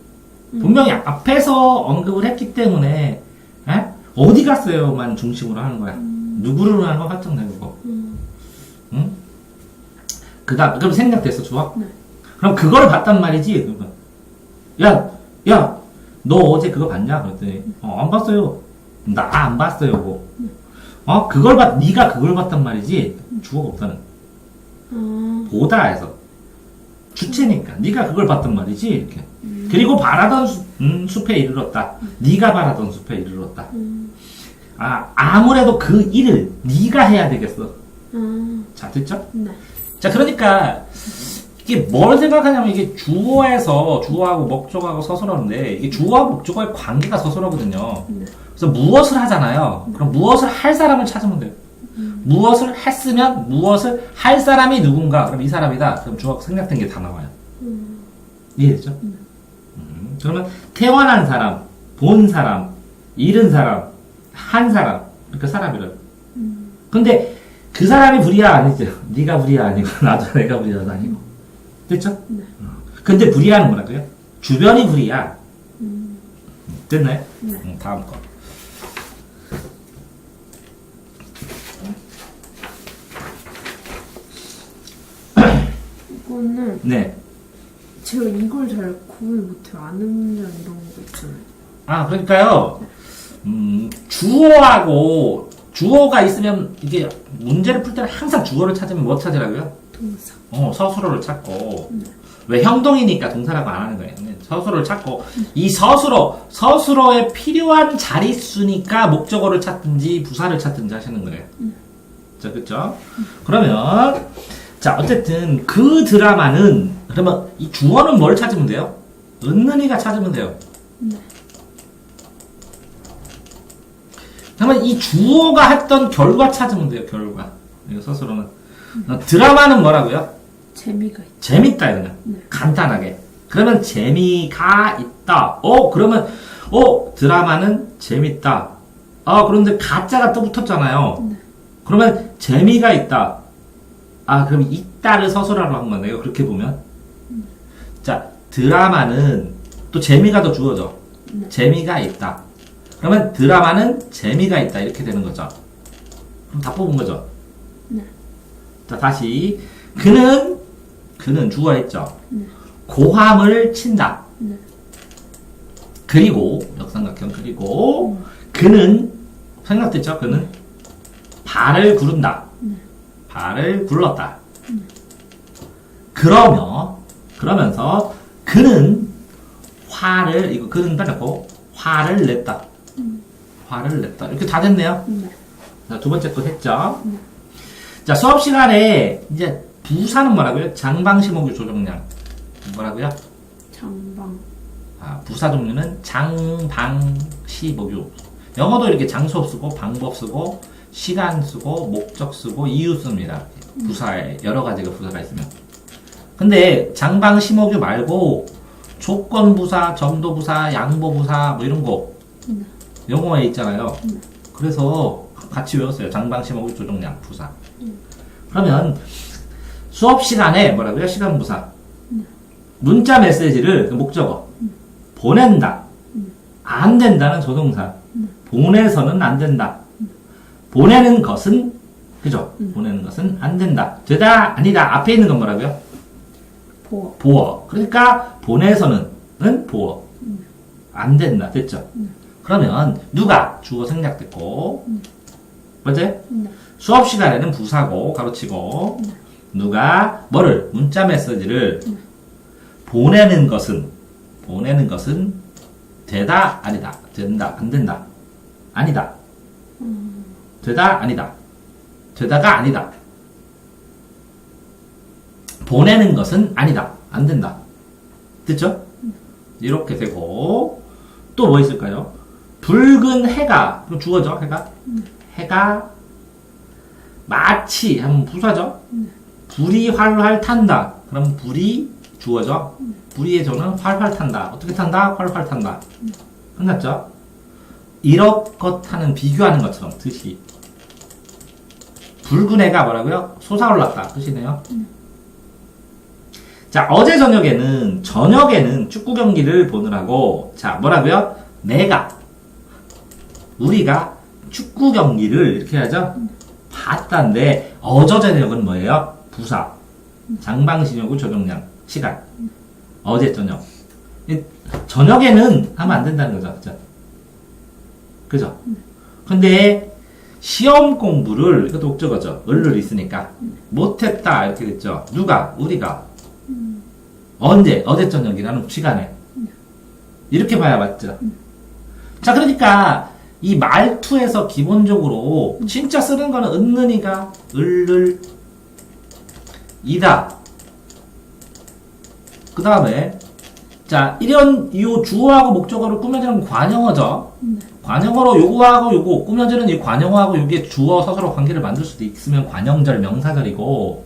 분명히 앞에서 언급을 했기 때문에 에? 어디 갔어요만 중심으로 하는 거야. 누구를 하는 거 확정되고. 응? 그럼 생략됐어, 주어? 네. 그럼 그걸 봤단 말이지. 그러면 야, 너 어제 그거 봤냐? 그랬더니 안 봤어요. 나 안 봤어요. 뭐. 네가 그걸 봤단 말이지. 주어가 없다는. 보다 해서 주체니까 네가 그걸 봤단 말이지. 이렇게. 그리고 바라던 숲에 이르렀다. 네가 바라던 숲에 이르렀다. 아무래도 그 일을 네가 해야 되겠어. 자, 됐죠? 네. 자, 그러니까 이게 뭘 생각하냐면 이게 주어에서 주어하고 목적어하고 서술어인데 이게 주어와 목적어의 관계가 서술어거든요. 네. 그래서 무엇을 하잖아요. 그럼 무엇을 할 사람을 찾으면 돼요. 무엇을 했으면 무엇을 할 사람이 누군가. 그럼 이 사람이다. 그럼 주어가 생략된 게 다 나와요. 이해됐죠? 그러면 태어난 사람, 본 사람, 잃은 사람, 한 사람, 그러니까 사람이래요. 근데 그 사람이 불이야 아니죠? 네가 불이야 아니고 나도 내가 불이야도 아니고. 됐죠? 네. 근데 불이야는 뭐라고요? 주변이 불이야. 됐나요? 네. 다음 거. 이거는 네. 제가 이걸 잘 구분 못해요. 아는 문장 이런 거 있잖아요. 아, 그러니까요. 주어하고 주어가 있으면 이게 문제를 풀 때는 항상 주어를 찾으면 뭐 찾으라고요? 동사. 서술어를 찾고. 왜 형동이니까 동사라고 안 하는 거예요. 서술어를 찾고 이 서술어에 필요한 자릿수니까 목적어를 찾든지 부사를 찾든지 하시는 거예요. 자, 그렇죠? 그러면 자, 어쨌든 그 드라마는 그러면 이 주어는 뭘 찾으면 돼요? 은는이가 찾으면 돼요. 네. 그러면 이 주어가 했던 결과 찾으면 돼요. 결과. 이거 서술어는 드라마는 뭐라고요? 재미가 있. 재밌다 이거는. 네. 간단하게. 그러면 재미가 있다. 그러면 드라마는 재밌다. 그런데 가짜가 또 붙었잖아요. 네. 그러면 재미가 있다. 그럼 있다를 서술어로 한 거네요. 그렇게 보면. 자, 드라마는 또 재미가 더 주어져. 네. 재미가 있다. 그러면 드라마는 재미가 있다. 이렇게 되는 거죠. 그럼 다 뽑은 거죠. 네. 자, 다시. 그는 주어했죠. 네. 고함을 친다. 네. 그리고 역삼각형 그리고 그는 생각됐죠? 그는 발을 구른다. 발을 굴렀다. 그러면서 그는 이거 그는 빼놓고 화를 냈다. 화를 냈다. 이렇게 다 됐네요. 네. 자, 두 번째 거 했죠? 자, 수업 시간에 이제 부사는 뭐라고요? 장방시목유 조정량. 뭐라고요? 장방. 부사 종류는 장방시목유. 영어도 이렇게 장소 쓰고 방법 쓰고 시간 쓰고 목적 쓰고 이유 씁니다. 부사에 여러 가지가 부사가 있으면. 근데 장방시목유 말고 조건부사, 정도부사, 양보부사 뭐 이런 거 영어에 있잖아요. 그래서 같이 외웠어요. 장방시목유 조정량 부사. 그러면 수업 시간에 뭐라고요? 시간부사. 문자 메시지를 그 목적어 보낸다. 안 된다는 조동사. 보내서는 안 된다. 보내는 것은 그죠? 보내는 것은 안 된다. 되다, 아니다. 앞에 있는 건 뭐라고요? 보어. 보어. 그러니까 보내서는 보어. 안 된다. 됐죠? 그러면 누가 주어 생략됐고 맞아요? 수업 시간에는 부사고 가로치고 누가 뭐를 문자 메시지를 보내는 것은 되다 아니다. 된다 안 된다. 아니다. 되다 아니다. 되다가 아니다. 보내는 것은 아니다. 안 된다. 됐죠? 이렇게 되고 또 뭐 있을까요? 붉은 해가 그럼 주어죠. 해가 마치 하면 부사죠. 불이 활활 탄다. 그럼 불이 주어죠. 불이의 저는 활활 탄다. 어떻게 탄다? 활활 탄다. 끝났죠? 이렇것하는 비교하는 것처럼 뜻이 붉은 해가 뭐라고요? 솟아올랐다 뜻이네요. 자, 어제 저녁에는 축구 경기를 보느라고 자, 뭐라고요? 우리가 축구 경기를 이렇게 하죠? 봤다인데 어제 저녁은 뭐예요? 부사. 장방신여구 조정량 시간. 어제 저녁. 저녁에는 하면 안 된다는 거죠. 그죠? 근데 시험 공부를 이것도 목적어죠. 을을 있으니까 못했다 이렇게 됐죠. 누가? 우리가. 언제? 어제 저녁이라는 시간에. 이렇게 봐야 맞죠? 자, 그러니까 이 말투에서 기본적으로 진짜 쓰는 거는 은는이가 을을 이다. 그 다음에 자, 이런 요 주어하고 목적어를 꾸며주는 관형어죠. 관형어로 요거하고 요거 꾸며주는 이 관형어하고 요게 주어 서술어 관계를 만들 수도 있으면 관형절 명사절이고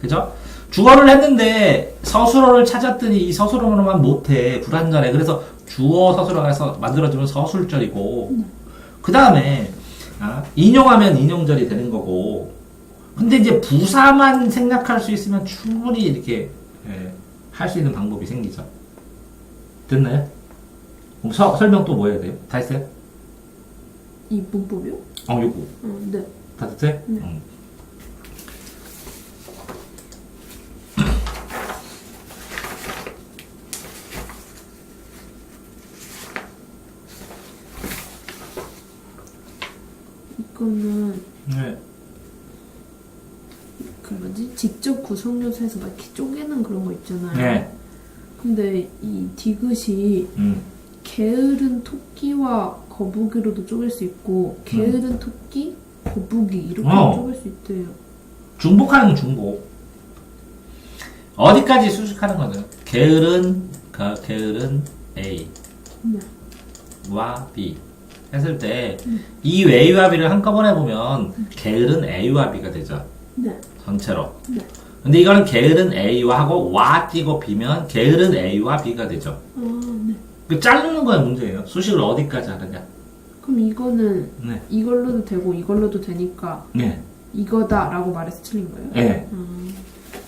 그죠? 주어를 했는데 서술어를 찾았더니 이 서술어로만 못해 불완전해. 그래서 주어 서술어에서 만들어주면 서술절이고 그 다음에 인용하면 인용절이 되는 거고 근데 이제 부사만 생략할 수 있으면 충분히 이렇게 할 수 있는 방법이 생기죠. 됐나요? 그럼 설명 또 뭐 해야 돼요? 다 했어요? 이 문법이요? 요거. 네. 다 됐어요? 네. 이거는 네. 그 뭐지? 직접 구성요소에서 막 이렇게 쪼개는 그런 거 있잖아요. 네. 근데 이 디귿이 게으른 토끼와 거북이로도 쪼갤 수 있고 게으른 토끼, 거북이 이렇게 쪼갤 수 있대요. 중복하는 건 중복. 어디까지 수식하는 거죠? 게으른 A 와 B 했을 때 이 A와 B를 한꺼번에 보면 게으른 A와 B가 되죠. 네. 전체로. 네. 근데 이거는 게으른 A와 하고 와 띄고 B면 게으른 A와 B가 되죠. 네. 그 자르는 거에 문제예요. 수식을 어디까지 하느냐. 그럼 이거는 네. 이걸로도 되고 이걸로도 되니까 네. 이거다라고 말해서 틀린 거예요? 네.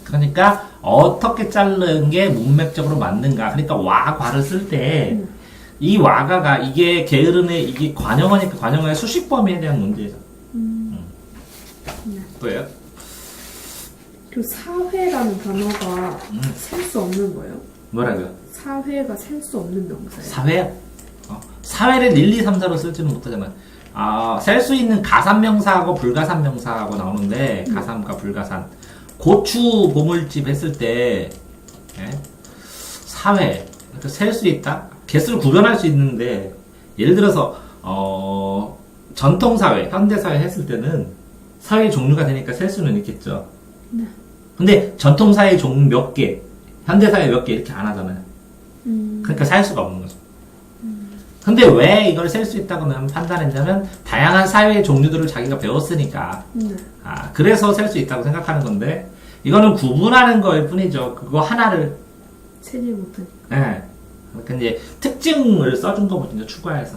그러니까 어떻게 자르는 게 문맥적으로 맞는가. 그러니까 와, 과를 쓸 때 이 와가가 이게 게으름의 이게 관형어니까 관형어의 수식 범위에 대한 문제죠. 네. 또예요? 그리고 사회라는 단어가 셀 수 없는 거예요? 뭐라고요? 사회가 셀 수 없는 명사예요. 사회? 사회를 1, 2, 3, 4로 쓸지는 못하잖아요. 셀 수 있는 가산명사하고 불가산명사하고 나오는데 가산과 불가산. 고추 고물집 했을 때 사회 그러니까 셀 수 있다? 개수를 구별할 수 있는데 예를 들어서 전통사회, 현대사회 했을 때는 사회의 종류가 되니까 셀 수는 있겠죠. 네. 근데 전통사회 종류 몇 개, 현대사회 몇 개 이렇게 안 하잖아요. 그러니까 살 수가 없는 거죠. 근데 왜 이걸 셀 수 있다고 판단했냐면 다양한 사회의 종류들을 자기가 배웠으니까 그래서 셀 수 있다고 생각하는 건데 이거는 구분하는 거일 뿐이죠. 그거 하나를 세지 못하니까. 네. 그러니까 이제 특징을 써준 거거든요. 추가해서.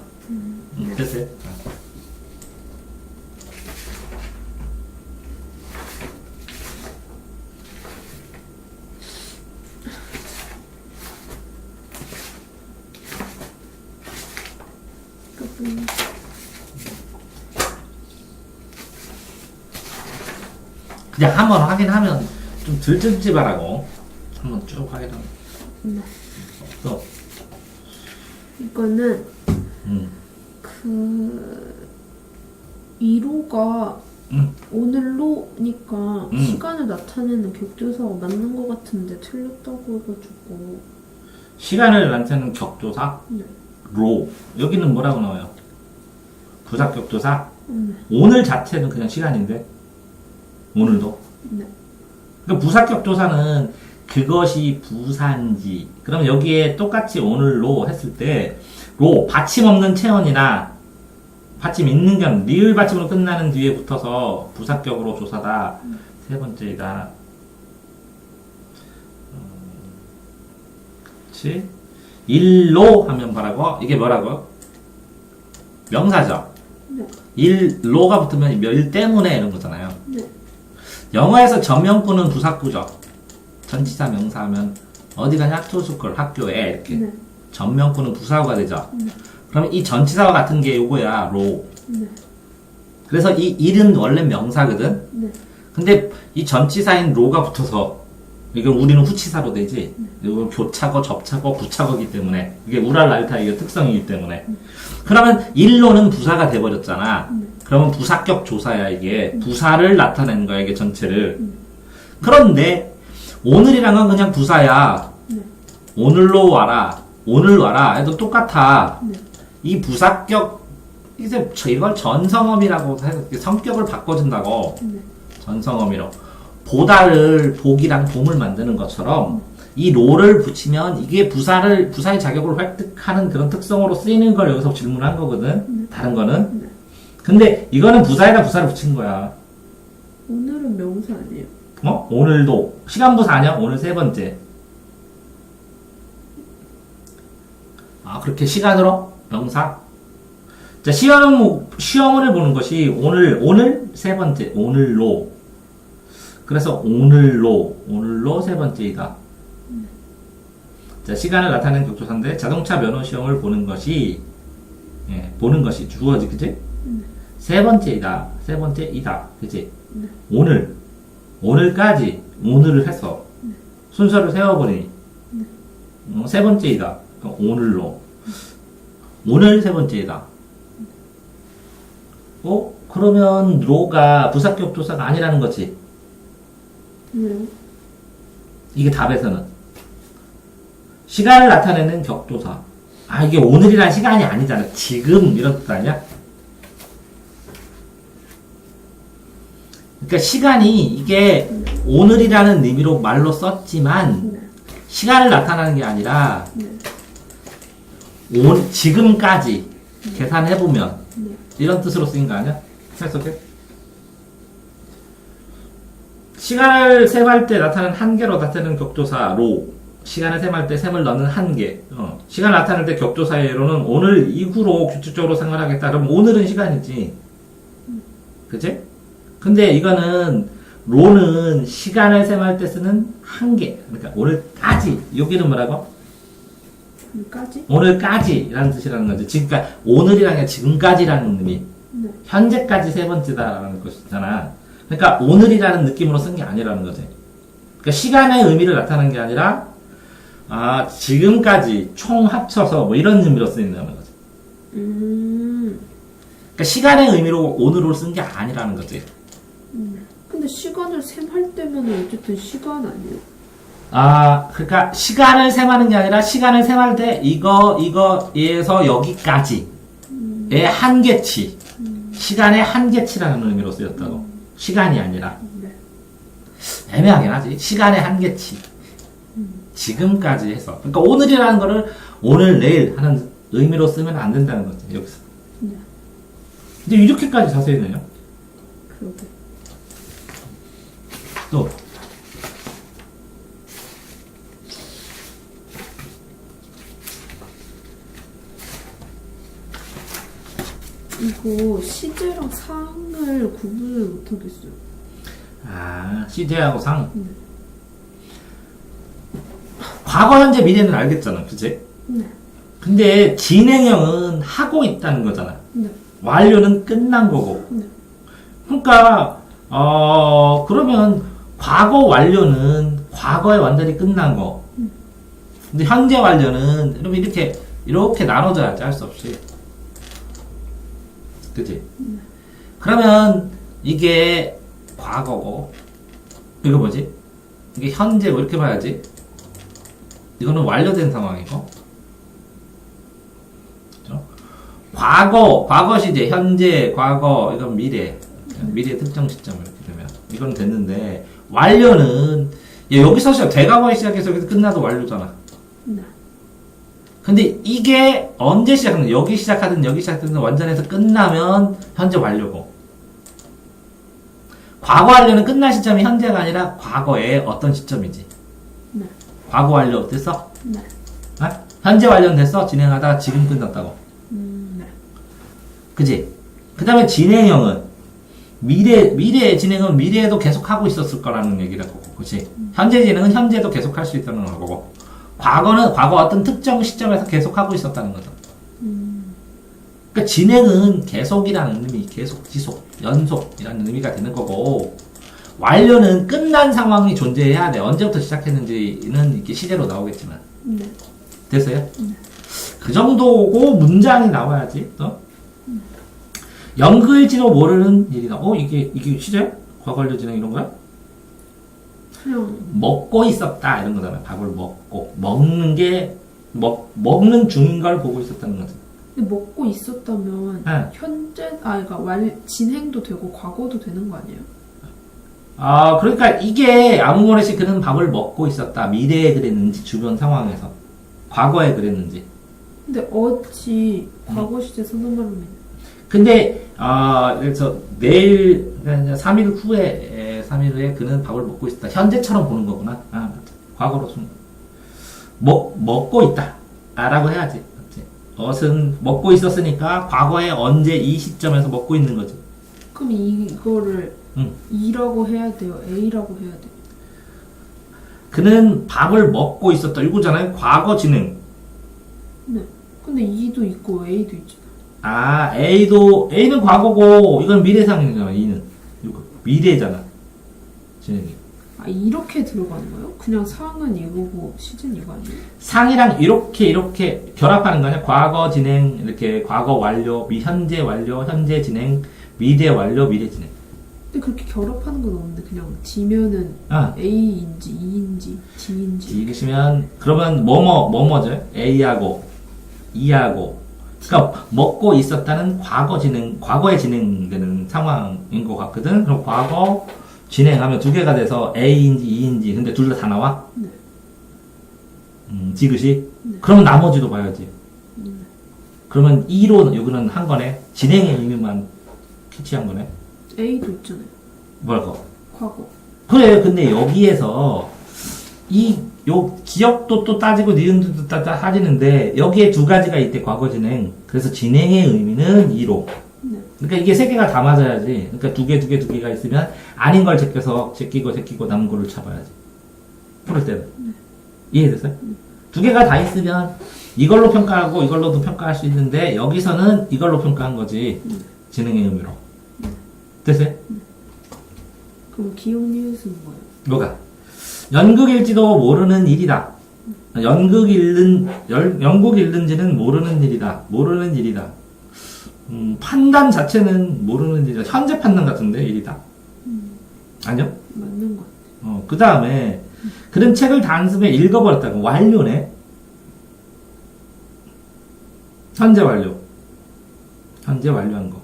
됐어요? 그냥 한번 확인하면 좀 들쯤집하라고 한번 쭉 확인하면. 네. 또 이거는 이로가 오늘로니까 시간을 나타내는 격조사가 맞는 것 같은데 틀렸다고 해가지고. 시간을 나타내는 격조사? 네. 로. 여기는 뭐라고 나와요? 부사격조사? 오늘 자체는 그냥 시간인데 오늘도. 네. 그러니까 부사격조사는 그것이 부사인지, 그러면 여기에 똑같이 오늘로 했을 때 로 받침 없는 체언이나 받침 있는 견 리을 받침으로 끝나는 뒤에 붙어서 부사격으로 조사다. 세 번째가 그렇지. 일로 하면 뭐라고? 이게 뭐라고? 명사죠. 네. 일로가 붙으면 일 때문에 이런 거잖아요. 네. 영어에서 전명구는 부사구죠. 전치사 명사하면 어디 가냐? 투스쿨 학교에 이렇게. 네. 전명구는 부사구가 되죠. 네. 그러면 이 전치사와 같은 게 요거야. 로. 네. 그래서 이 일은 원래 명사거든. 네. 근데 이 전치사인 로가 붙어서 이건 우리는 후치사로 되지. 이건 교차고 접차고 부차고기 때문에 이게 우랄랄타 이게 특성이기 때문에. 그러면 일로는 부사가 돼버렸잖아. 그러면 부사격 조사야 이게. 부사를 나타내는 거야 이게 전체를. 그런데 오늘이란 건 그냥 부사야. 네. 오늘로 와라. 오늘 와라 해도 똑같아. 네. 이 부사격 이제 이걸 전성어미라고 해서 성격을 바꿔준다고. 네. 전성어미로 보다를 복이랑 봄을 만드는 것처럼 이 로를 붙이면 이게 부사의 자격을 획득하는 그런 특성으로 쓰이는 걸 여기서 질문한 거거든. 다른 거는. 네. 근데 이거는 부사에다 부사를 붙인 거야. 오늘은 명사 아니에요? 오늘도 시간부사 아니야? 오늘 세 번째. 아, 그렇게 시간으로? 명사? 자, 시험을 보는 것이 오늘 세 번째, 오늘로. 그래서 오늘로 세 번째이다. 자, 시간을 나타내는 격조사인데 자동차 면허 시험을 보는 것이 주어지, 그치? 세 번째이다. 세 번째이다. 그치? 오늘까지, 오늘을 해서 순서를 세워보니 세 번째이다. 그러니까 오늘로. 오늘 세 번째이다. 그러면 로가 부사격 조사가 아니라는 거지. 이게 답에서는. 시간을 나타내는 격조사. 아, 이게 오늘이란 시간이 아니잖아. 지금 이런 뜻 아니야? 그러니까 시간이 이게 오늘이라는 의미로 말로 썼지만 시간을 나타내는 게 아니라 지금까지 계산해보면 이런 뜻으로 쓰인 거 아니야? 해석해? 시간을 셈할 때 나타나는 한계로 나타내는 격조사 로. 시간을 셈할 때 셈을 넣는 한계. 시간을 나타낼 때 격조사의 로는 오늘 이후로 규칙적으로 생활하겠다. 그럼 오늘은 시간이지. 그치? 근데 이거는 로는 시간을 셈할 때 쓰는 한계. 그러니까 오늘까지. 여기는 뭐라고? 오늘까지라는 뜻이라는 거지. 그러니까 오늘이라는 게 지금까지라는 의미. 네. 현재까지 세 번째다라는 것이잖아. 그러니까 오늘이라는 느낌으로 쓴 게 아니라는 거지. 그러니까 시간의 의미를 나타내는 게 아니라 지금까지 총 합쳐서 뭐 이런 의미로 쓰인다는 거지. 그러니까 시간의 의미로 오늘을 쓴 게 아니라는 거지. 근데 시간을 셈할 때면 어쨌든 시간 아니에요? 그러니까 시간을 셈하는 게 아니라 시간을 셈할 때 이거에서 여기까지의 한계치. 시간의 한계치라는 의미로 쓰였다고. 시간이 아니라. 네. 애매하긴 하지. 시간의 한계치. 지금까지 해서. 그러니까 오늘이라는 거를 오늘, 내일 하는 의미로 쓰면 안 된다는 거지, 여기서. 네. 근데 이렇게까지 자세히 내요? 그러게. 또. 이거 시제랑 상을 구분을 못하겠어요. 시제하고 상. 과거, 현재, 미래는 알겠잖아, 그치? 네. 근데 진행형은 하고 있다는 거잖아. 네. 완료는 끝난 거고. 네. 그러니까 그러면 과거 완료는 과거에 완전히 끝난 거. 근데 현재 완료는 여러분 이렇게 나눠져야지 할 수 없이. 그치? 그러면 이게 과거고 이거 뭐지? 이게 현재고 이렇게 봐야지. 이거는 완료된 상황이고 그죠? 과거 시제, 현재, 과거 이건 미래 특정 시점 이렇게 되면 이건 됐는데 완료는 여기서 대과거에 시작해서 여기서 끝나도 완료잖아. 네. 근데 이게 언제 시작하는 여기 시작하든 완전해서 끝나면 현재 완료고 과거 완료는 끝날 시점이 현재가 아니라 과거의 어떤 시점이지. 네. 과거 완료 됐어? 네. 현재 완료는 됐어? 진행하다가 지금 끝났다고. 네. 그지? 그 다음에 진행형은 미래 진행은 미래에도 계속 하고 있었을 거라는 얘기라고. 그치? 현재 진행은 현재도 계속 할 수 있다는 거고 과거는 과거 어떤 특정 시점에서 계속 하고 있었다는 거죠. 그러니까 진행은 계속이라는 의미, 계속, 지속, 연속이라는 의미가 되는 거고 완료는 끝난 상황이 존재해야 돼. 언제부터 시작했는지는 이렇게 시제로 나오겠지만. 네. 됐어요? 네. 그 정도고 문장이 나와야지. 연극일지도 모르는 일이다. 이게 시제야? 과거 완료 진행 이런 거야? 그냥 먹고 있었다 이런 거잖아. 밥을 먹고 먹는 중인 걸 보고 있었다는 거지. 근데 먹고 있었다면 네. 그러니까 진행도 되고 과거도 되는 거 아니에요? 그러니까 이게 아무모레시 그는 밥을 먹고 있었다. 미래에 그랬는지 주변 상황에서 과거에 그랬는지. 근데 어찌 과거 시제 선언말로는 근데 그래서 내일 3일 후에 그는 밥을 먹고 있었다. 현재처럼 보는 거구나. 과거로 먹고 있다. 라고 해야지. 어은 먹고 있었으니까 과거에 언제 이 시점에서 먹고 있는 거지. 그럼 이거를 E라고 해야 돼요? A라고 해야 돼요? 그는 밥을 먹고 있었다. 이거잖아요. 과거 진행. 네. 근데 E도 있고 A도 있잖아. A는 과거고 이건 미래상이잖아. E는 이거 미래잖아. 진행이. 이렇게 들어가는 거예요? 그냥 상은 이거고 시제는 이거 아니에요? 상이랑 이렇게 결합하는 거 아니야? 과거 진행, 이렇게 과거 완료, 현재 완료, 현재 진행, 미래 완료, 미래 진행. 근데 그렇게 결합하는 건 없는데 그냥 D면은 A인지 E인지 D인지 읽으시면 그러면 뭐죠? A하고 E하고 그러니까 먹고 있었다는 과거에 진행되는 상황인 것 같거든. 그럼 과거 진행하면 두 개가 돼서 A인지 E인지 근데 둘 다 나와? 네. 지그시? 네. 그러면 나머지도 봐야지. 그러면 E로 여기는 한 거네. 진행의 의미만 캐치한 거네. A도 있잖아요. 뭐라고? 과거. 그래. 근데 여기에서 요 기억도 또 따지고 니은도 따지는데 여기에 두 가지가 있대. 과거 진행. 그래서 진행의 의미는 E로. 네. 그러니까 이게 세 개가 다 맞아야지. 그러니까 두 개가 있으면 아닌 걸 제끼고 남은 거를 잡아야지. 풀을 때는. 이해됐어요? 두 개가 다 있으면 이걸로 평가하고 이걸로도 평가할 수 있는데 여기서는 이걸로 평가한 거지. 진행의 의미로. 됐어요? 그럼 기억 니은은 뭐예요? 뭐가? 연극일지도 모르는 일이다. 연극 읽는지는 모르는 일이다. 판단 자체는 모르는 일이다. 현재 판단 같은데 일이다. 아니요? 맞는 것 같아요. 그 다음에 그런 책을 단숨에 읽어버렸다고. 완료네. 현재 완료한 거.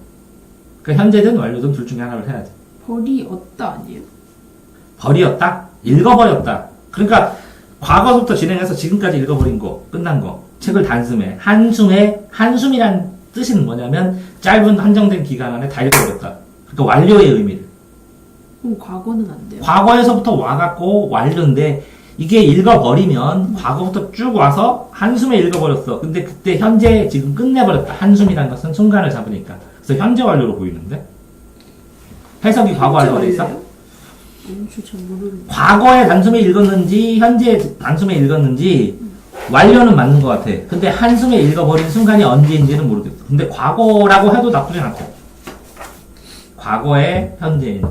그러니까 현재든 완료든 둘 중에 하나를 해야지. 버리었다 아니에요? 버리었다? 읽어버렸다. 그러니까 과거부터 진행해서 지금까지 읽어버린 거, 끝난 거. 책을 단숨에. 한숨이란 뜻은 뭐냐면 짧은 한정된 기간 안에 다 읽어버렸다. 그러니까 완료의 의미를. 그럼 과거는 안 돼요? 과거에서부터 와갖고 완료인데 이게 읽어버리면 과거부터 쭉 와서 한숨에 읽어버렸어. 근데 그때 현재 지금 끝내버렸다. 한숨이란 것은 순간을 잡으니까. 그래서 현재 완료로 보이는데? 해석이 과거 완료가 돼 있어? 잘 모르겠네. 과거에 단숨에 읽었는지 현재 단숨에 읽었는지 완료는 맞는 것 같아. 근데 한숨에 읽어버린 순간이 언제인지는 모르겠어. 근데 과거라고 해도 나쁘진 않고. 과거의 현재인.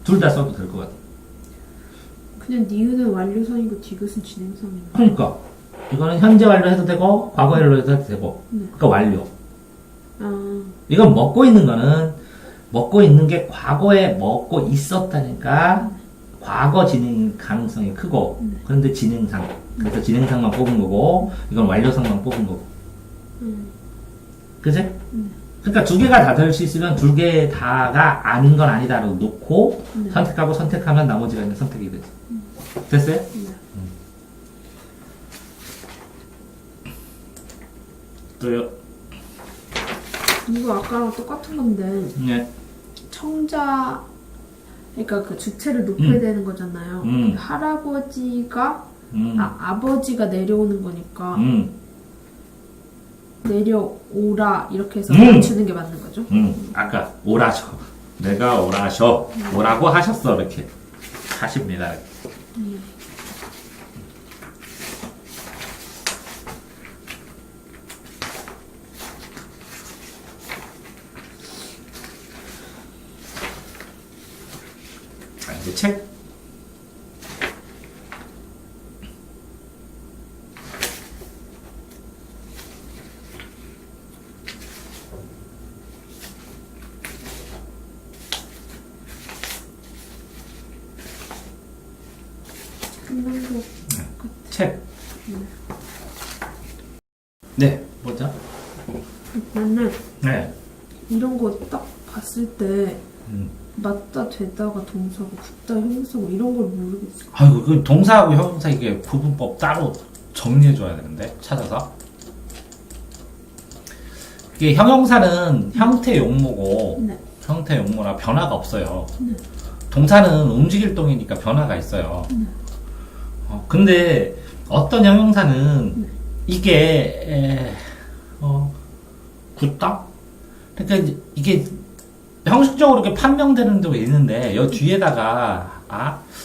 둘 다 써도 될 것 같아. 그냥 니은은 완료선이고 디귿은 진행선이네. 그러니까 이거는 현재 완료 해도 되고 과거 완료 해도 되고. 네. 그러니까 완료. 아, 이건 먹고 있는 거는 먹고 있는 게 과거에 먹고 있었다니까 과거 진행 가능성이 크고 그런데 진행상 그래서 진행상만 뽑은 거고 이건 완료상만 뽑은 거고 그지? 그러니까 두 개가 다 될 수 있으면 두 개 다가 아닌 건 아니다라고 놓고 선택하고 선택하면 나머지가 있는 선택이 되지. 됐어요? 네. 또요? 이거 아까랑 똑같은 건데 네. 청자 그러니까 그 주체를 높여야 되는 거잖아요. 음. 할아버지가 음. 아버지가 내려오는 거니까 음. 내려오라 이렇게 해서 음. 맞추는 게 맞는 거죠. 아까 오라셔. 내가 오라셔. 오라고 하셨어. 이렇게 하십니다. 자, 이제 책. 끝난 거 책. 네, 뭐죠? 나는 네. 이런 거 딱 봤을 때 음. 맞다 되다가 동사고 붙다 형용사고 이런 걸 모르겠어. 아이고, 그 동사하고 형용사 이게 구분법 따로 정리해줘야 되는데, 찾아서. 이게 형용사는 형태 용모고, 네. 형태 용모라 변화가 없어요. 네. 동사는 움직일 동이니까 변화가 있어요. 근데 어떤 형용사는 이게, 굳다? 그러니까 이게 형식적으로 이렇게 판명되는 데가 있는데, 여 뒤에다가,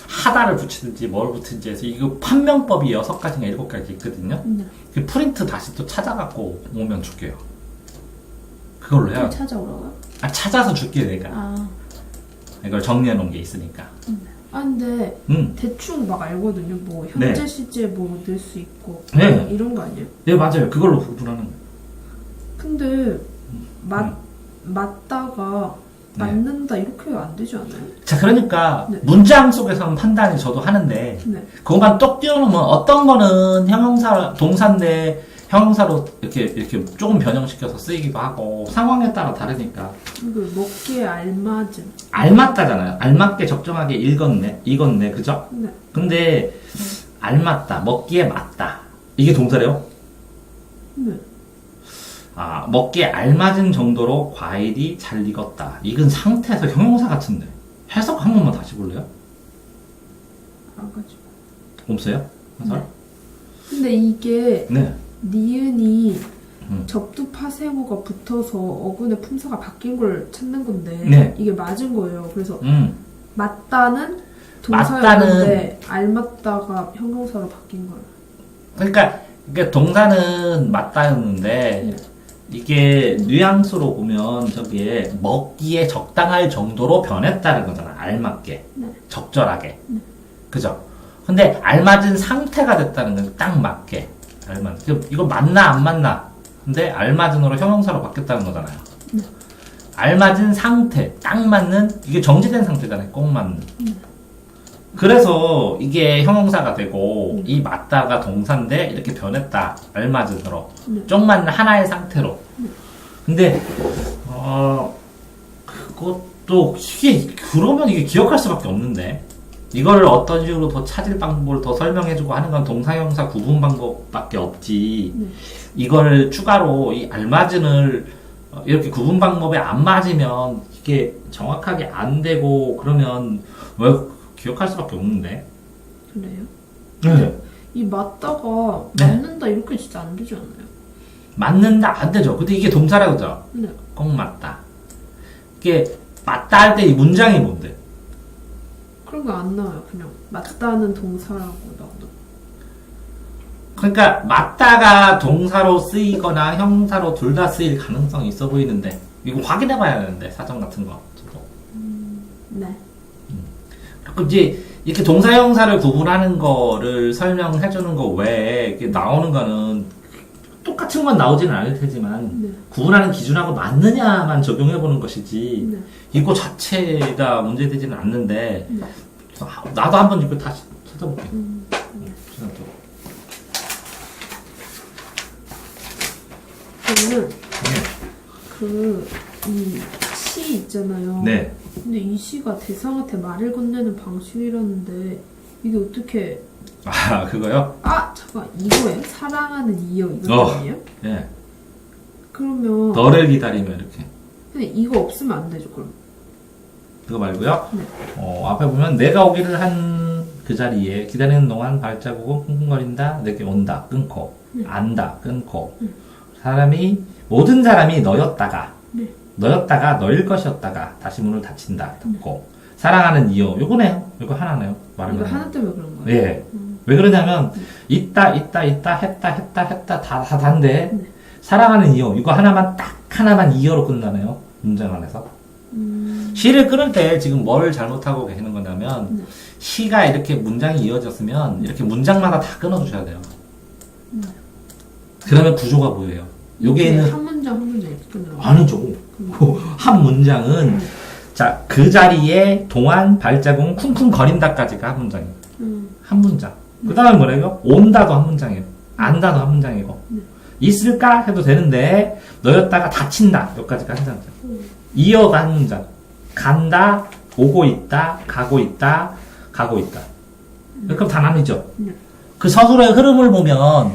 하다를 붙이든지 뭘 붙이든지 해서 이거 판명법이 6가지인가 7가지 있거든요. 네. 그 프린트 다시 또 찾아갖고 오면 줄게요. 그걸로 해요. 또 찾아오라고요? 찾아서 줄게, 내가. 아, 이걸 정리해 놓은 게 있으니까. 근데 음. 대충 막 알거든요. 뭐 현재 네. 시제 뭐 넣을 수 있고 네. 이런 거 아니에요? 네, 맞아요. 그걸로 구분하는 거예요. 근데 맞다가 네. 맞는다 이렇게 안 되지 않아요? 자, 그러니까 네. 문장 속에서는 판단이 저도 하는데 네. 그것만 똑 띄워놓으면 어떤 거는 형용사, 동사인데 형용사로 이렇게 조금 변형시켜서 쓰이기도 하고 상황에 따라 다르니까 이거 먹기에 알맞은. 알맞다잖아요. 알맞게 적정하게 익었네, 그죠? 네. 근데 알맞다, 먹기에 맞다 이게 동사래요? 네. 먹기에 알맞은 정도로 과일이 잘 익었다. 이건 상태에서 형용사 같은데 해석 한 번만 다시 볼래요? 알가지고. 없어요? 해설? 네. 근데 이게 네. 니은이 음. 접두 파생어가 붙어서 어근의 품사가 바뀐 걸 찾는 건데 네. 이게 맞은 거예요. 그래서 음. 맞다는 동사였는데 알맞다가 형용사로 바뀐 거예요. 그러니까 이게 동사는 맞다였는데 네. 이게 뉘앙스로 보면 저기에 먹기에 적당할 정도로 변했다는 거잖아. 알맞게. 네. 적절하게. 네. 그죠? 근데 알맞은 상태가 됐다는 건 딱 맞게. 이거 맞나 안 맞나? 근데 알맞은으로 형용사로 바뀌었다는 거잖아요. 네. 알맞은 상태, 딱 맞는 이게 정지된 상태잖아요. 꼭 맞는. 그래서 이게 형용사가 되고 이 맞다가 동사인데 이렇게 변했다. 알맞은으로. 쪽 맞는 하나의 상태로. 근데 그것도 그러면 이게 기억할 수밖에 없는데 이거를 어떤 식으로 더 찾을 방법을 더 설명해주고 하는 건 동사형사 구분 방법밖에 없지. 이걸 추가로 이 알맞은을 이렇게 구분 방법에 안 맞으면 이게 정확하게 안 되고 그러면 왜 기억할 수밖에 없는데. 그래요? 네. 이 맞다가 네. 맞는다 이렇게 진짜 안 되지 않아요? 맞는다 안 되죠. 근데 이게 동사라 그죠? 네. 꼭 맞다. 이게 맞다 할 때 이 문장이 뭔데? 그런 거 안 나와요. 그냥 맞다는 동사라고 나오고. 그러니까 맞다가 동사로 쓰이거나 형사로 둘 다 쓰일 가능성이 있어 보이는데 이거 확인해 봐야 되는데 사전 같은 거 저도. 네. 그럼 이제 이렇게 동사형사를 구분하는 거를 설명해주는 거 외에 이렇게 나오는 거는 똑같은 건 나오지는 않을 테지만 네. 구분하는 기준하고 맞느냐만 적용해보는 것이지 네. 이거 자체가 문제되지는 않는데 네. 나도 한번 이거 다시 찾아볼게. 저는 이 시 있잖아요. 네. 근데 이 시가 대상한테 말을 건네는 방식이라는데 이게 어떻게 아 그거요? 잠깐 이거예요? 사랑하는 이여 이거 아니에요? 예. 그러면 너를 기다리며 이렇게. 근데 이거 없으면 안 되죠 그럼. 그거 말고요. 네. 앞에 보면 내가 오기를 한 그 자리에 기다리는 동안 발자국은 쿵쿵거린다. 내게 온다. 끊고. 안다. 끊고. 사람이 모든 사람이 너였다가 네. 너였다가 너일 것이었다가 다시 문을 닫힌다. 닫고. 사랑하는 이유. 요거네요. 요거 하나네요. 말하면. 이거 하나 때문에 그런 거예요? 예. 왜 그러냐면 있다 했다 다 단데 네. 사랑하는 이유. 이거 하나만 이유로 끝나네요. 문장 안에서. 시를 끊을 때 지금 뭘 잘못하고 계시는 거냐면 네. 시가 이렇게 문장이 이어졌으면 이렇게 문장마다 다 끊어주셔야 돼요. 그러면 구조가 보여요. 요게 있는 한 문장 한 문장 이렇게 끝나요? 아니죠. 한 문장은 자, 그 자리에 동안 발자국은 쿵쿵거린다까지가 한 문장이에요. 한 문장. 그 다음에 뭐래요? 온다도 한 문장이에요. 안다도 한 문장이고. 있을까? 해도 되는데 너였다가 닫힌다. 여기까지가 한 문장. 이어가 한 문장. 간다, 오고 있다, 가고 있다, 가고 있다. 그럼 다 나뉘죠? 그 서술의 흐름을 보면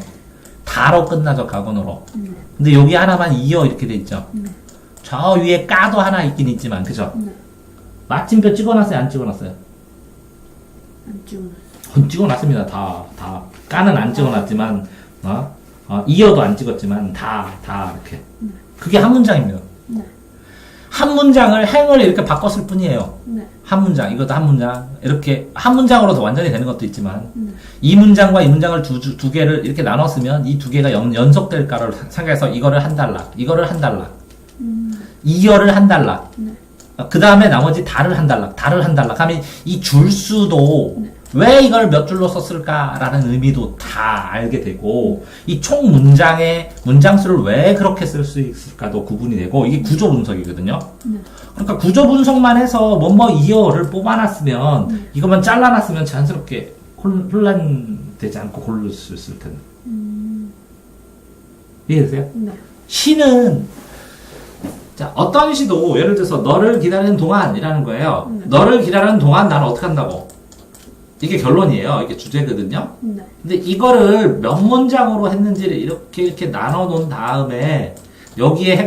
다로 끝나죠, 가군으로. 근데 여기 하나만 이어 이렇게 돼 있죠? 저 위에 까도 하나 있긴 있지만, 그죠? 마침표 찍어놨어요, 안 찍어놨어요? 안 찍어놨어요. 찍어놨습니다, 다. 까는 안 찍어놨지만, 이어도 안 찍었지만, 다 이렇게. 그게 한 문장입니다. 네. 한 문장을 행을 이렇게 바꿨을 뿐이에요. 네. 한 문장, 이것도 한 문장. 이렇게 한 문장으로 더 완전히 되는 것도 있지만, 이 문장과 이 문장을 두 개를 이렇게 나눴으면 이 두 개가 연속될까를 생각해서 이거를 한 단락, 이거를 한 단락, 이어를 한 단락, 네. 그 다음에 나머지 달을 한 단락 하면 이 줄수도 네. 왜 이걸 몇 줄로 썼을까라는 의미도 다 알게 되고, 이 총 문장의 문장수를 왜 그렇게 쓸 수 있을까도 구분이 되고, 이게 구조 분석이거든요. 네. 그러니까 구조 분석만 해서 이어를 뽑아놨으면, 이것만 잘라놨으면 자연스럽게 혼란되지 않고 고를 수 있을 텐데. 이해되세요? 네. 시는, 자, 어떤 시도, 예를 들어서, 너를 기다리는 동안이라는 거예요. 너를 기다리는 동안 나는 어떻게 한다고? 이게 결론이에요. 이게 주제거든요. 네. 근데 이거를 몇 문장으로 했는지를 이렇게 나눠 놓은 다음에, 여기에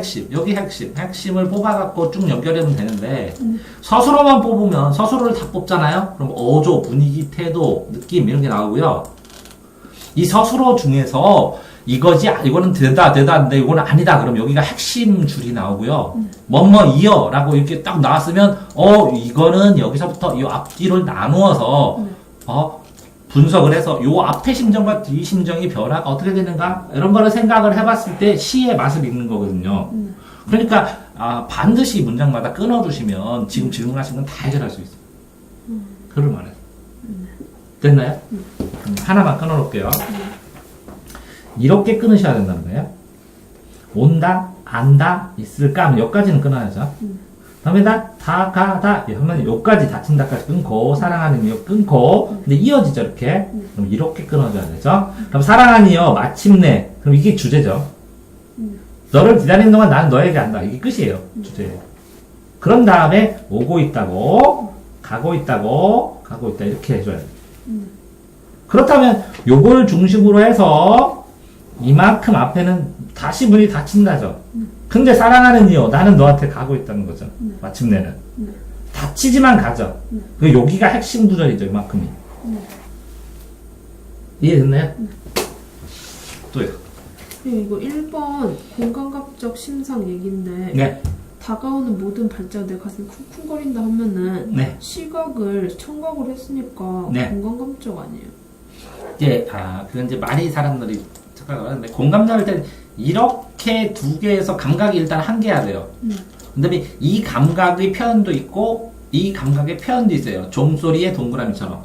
핵심을 뽑아갖고 쭉 연결하면 되는데, 서술어만 뽑으면, 서술어를 다 뽑잖아요? 그럼 어조, 분위기, 태도, 느낌, 이런 게 나오고요. 이 서술어 중에서, 이거는 되다, 근데 이거는 아니다. 그럼 여기가 핵심 줄이 나오고요. 이어라고 이렇게 딱 나왔으면, 이거는 여기서부터 이 앞뒤를 나누어서, 분석을 해서 요 앞에 심정과 뒤 심정이 변화가 어떻게 되는가? 이런 거를 생각을 해봤을 때 시의 맛을 읽는 거거든요. 그러니까, 반드시 문장마다 끊어주시면 지금 질문하신 건 다 해결할 수 있어요. 그걸 말해요. 됐나요? 그럼 하나만 끊어놓을게요. 이렇게 끊으셔야 된다는 거예요. 온다, 안다, 있을까? 하면 여기까지는 끊어야죠. 다음에다, 다 하면 여기까지 닫힌다까지 끊고, 사랑하는 이유 끊고, 근데 이어지죠, 이렇게. 그럼 이렇게 끊어줘야 되죠. 그럼 사랑하는 이유, 마침내. 그럼 이게 주제죠. 너를 기다리는 동안 나는 너에게 안다. 이게 끝이에요, 주제예요. 그런 다음에, 오고 있다고, 가고 있다, 이렇게 해줘야 돼요. 그렇다면, 요걸 중심으로 해서, 이만큼 앞에는 다시 문이 닫힌다죠. 근데 사랑하는 이유, 나는 너한테 가고 있다는 거죠. 마침내는. 닫히지만 가죠. 그 여기가 핵심 구절이죠, 이만큼이. 이해됐나요? 또요. 이거 1번 공감각적 심상 얘기인데 네. 다가오는 모든 발자가 내 가슴이 쿵쿵거린다 하면은 네. 시각을 청각으로 했으니까 네. 공감각적 아니에요? 그건 이제 많이 사람들이 착각을 하는데, 공감자일 때 이렇게 두 개에서 감각이 일단 한개야 돼요. 그다음에 이 감각의 표현도 있고 이 감각에 표현돼 있어요. 종소리의 동그라미처럼.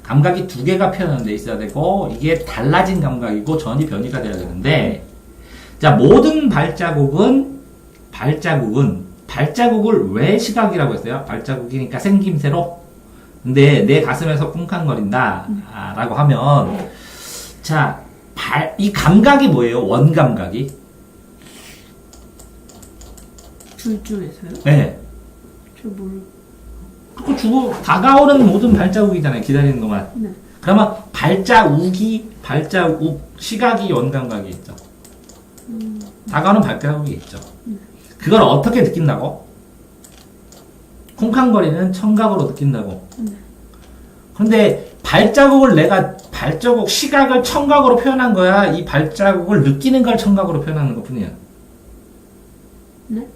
감각이 두 개가 표현돼 있어야 되고, 이게 달라진 감각이고, 전이 변이가 돼야 되는데, 자, 모든 발자국을 왜 시각이라고 했어요? 발자국이니까 생김새로. 근데 내 가슴에서 쿵쾅거린다, 라고 하면, 자, 이 감각이 뭐예요? 원감각이? 둘 중에서요? 네. 저 모르. 그거 주고 다가오는 모든 발자국이잖아요. 기다리는 동안. 네. 그러면 발자국 시각이 원감각이 있죠. 다가오는 발자국이 있죠. 그걸 어떻게 느낀다고? 쿵쾅거리는 청각으로 느낀다고. 그런데 발자국 시각을 청각으로 표현한 거야? 이 발자국을 느끼는 걸 청각으로 표현하는 것 뿐이야. 네?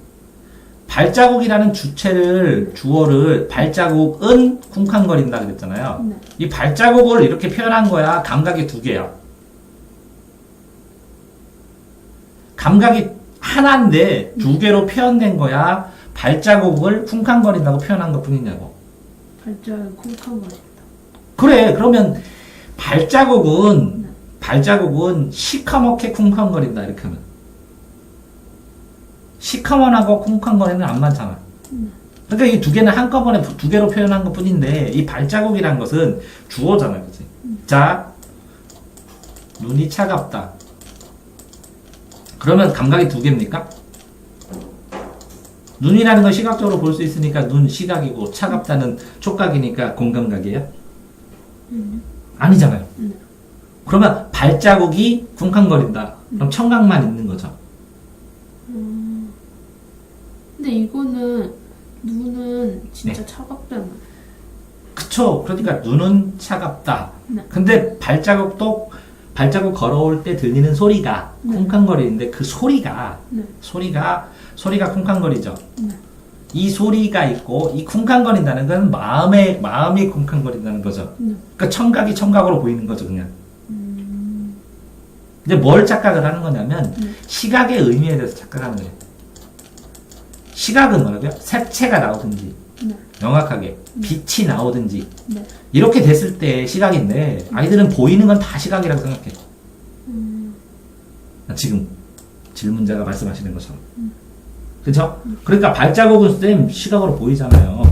발자국이라는 주어를 발자국은 쿵쾅거린다 그랬잖아요. 네. 이 발자국을 이렇게 표현한 거야. 감각이 두 개야. 감각이 하나인데 두 개로 표현된 거야. 발자국을 쿵쾅거린다고 표현한 것 뿐이냐고. 발자국 쿵쾅거린다. 그래. 그러면 발자국은 시커멓게 쿵쾅거린다 이렇게 하면. 시커먼하고 쿵쾅거리는 안 많잖아. 그러니까 이 두 개는 한꺼번에 두 개로 표현한 것 뿐인데, 이 발자국이란 것은 주어잖아, 그치? 자, 눈이 차갑다. 그러면 감각이 두 개입니까? 눈이라는 건 시각적으로 볼 수 있으니까 눈 시각이고, 차갑다는 촉각이니까 공감각이에요? 아니잖아요. 그러면 발자국이 쿵쾅거린다. 그럼 청각만 있는 거죠. 근데 이거는 눈은 진짜 차갑잖아. 그쵸. 그러니까 눈은 차갑다. 네. 근데 발자국 걸어올 때 들리는 소리가 쿵쾅거리는데 그 소리가 쿵쾅거리죠. 이 소리가 있고 이 쿵쾅거린다는 건 마음이 쿵쾅거린다는 거죠. 그러니까 청각이 청각으로 보이는 거죠, 그냥. 이제 뭘 착각을 하는 거냐면 시각의 의미에 대해서 착각하는 거예요. 시각은 뭐라고요? 색채가 나오든지 명확하게 빛이 나오든지 이렇게 됐을 때 시각인데 아이들은 보이는 건 다 시각이라고 생각해. 지금 질문자가 말씀하시는 것처럼. 그쵸? 그러니까 발자국은 쌤 시각으로 보이잖아요.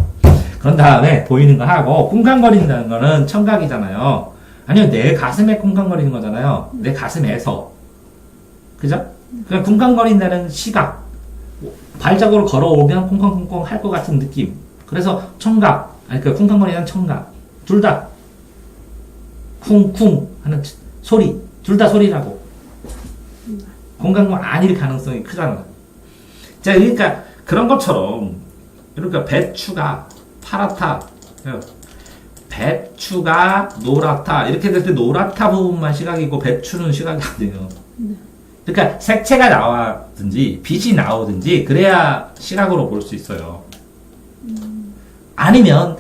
그런 다음에 보이는 거 하고 쿵쾅거린다는 거는 청각이잖아요. 아니요, 내 가슴에 쿵쾅거리는 거잖아요. 내 가슴에서. 그죠? 그냥 쿵쾅거린다는 시각. 발자국으로 걸어오면 쿵쾅쿵쾅 할 것 같은 느낌. 그래서 청각, 그 쿵쾅거리는 청각. 둘 다 쿵쿵 하는 소리. 둘 다 소리라고. 공감각 아닐 가능성이 크잖아. 자, 그러니까 그런 것처럼 그러니까 배추가 파랗다. 배추가 노랗다. 이렇게 됐을 때 노랗다 부분만 시각이고 배추는 시각이 안 돼요. 그러니까 색채가 나와든지 빛이 나오든지 그래야 시각으로 볼 수 있어요. 아니면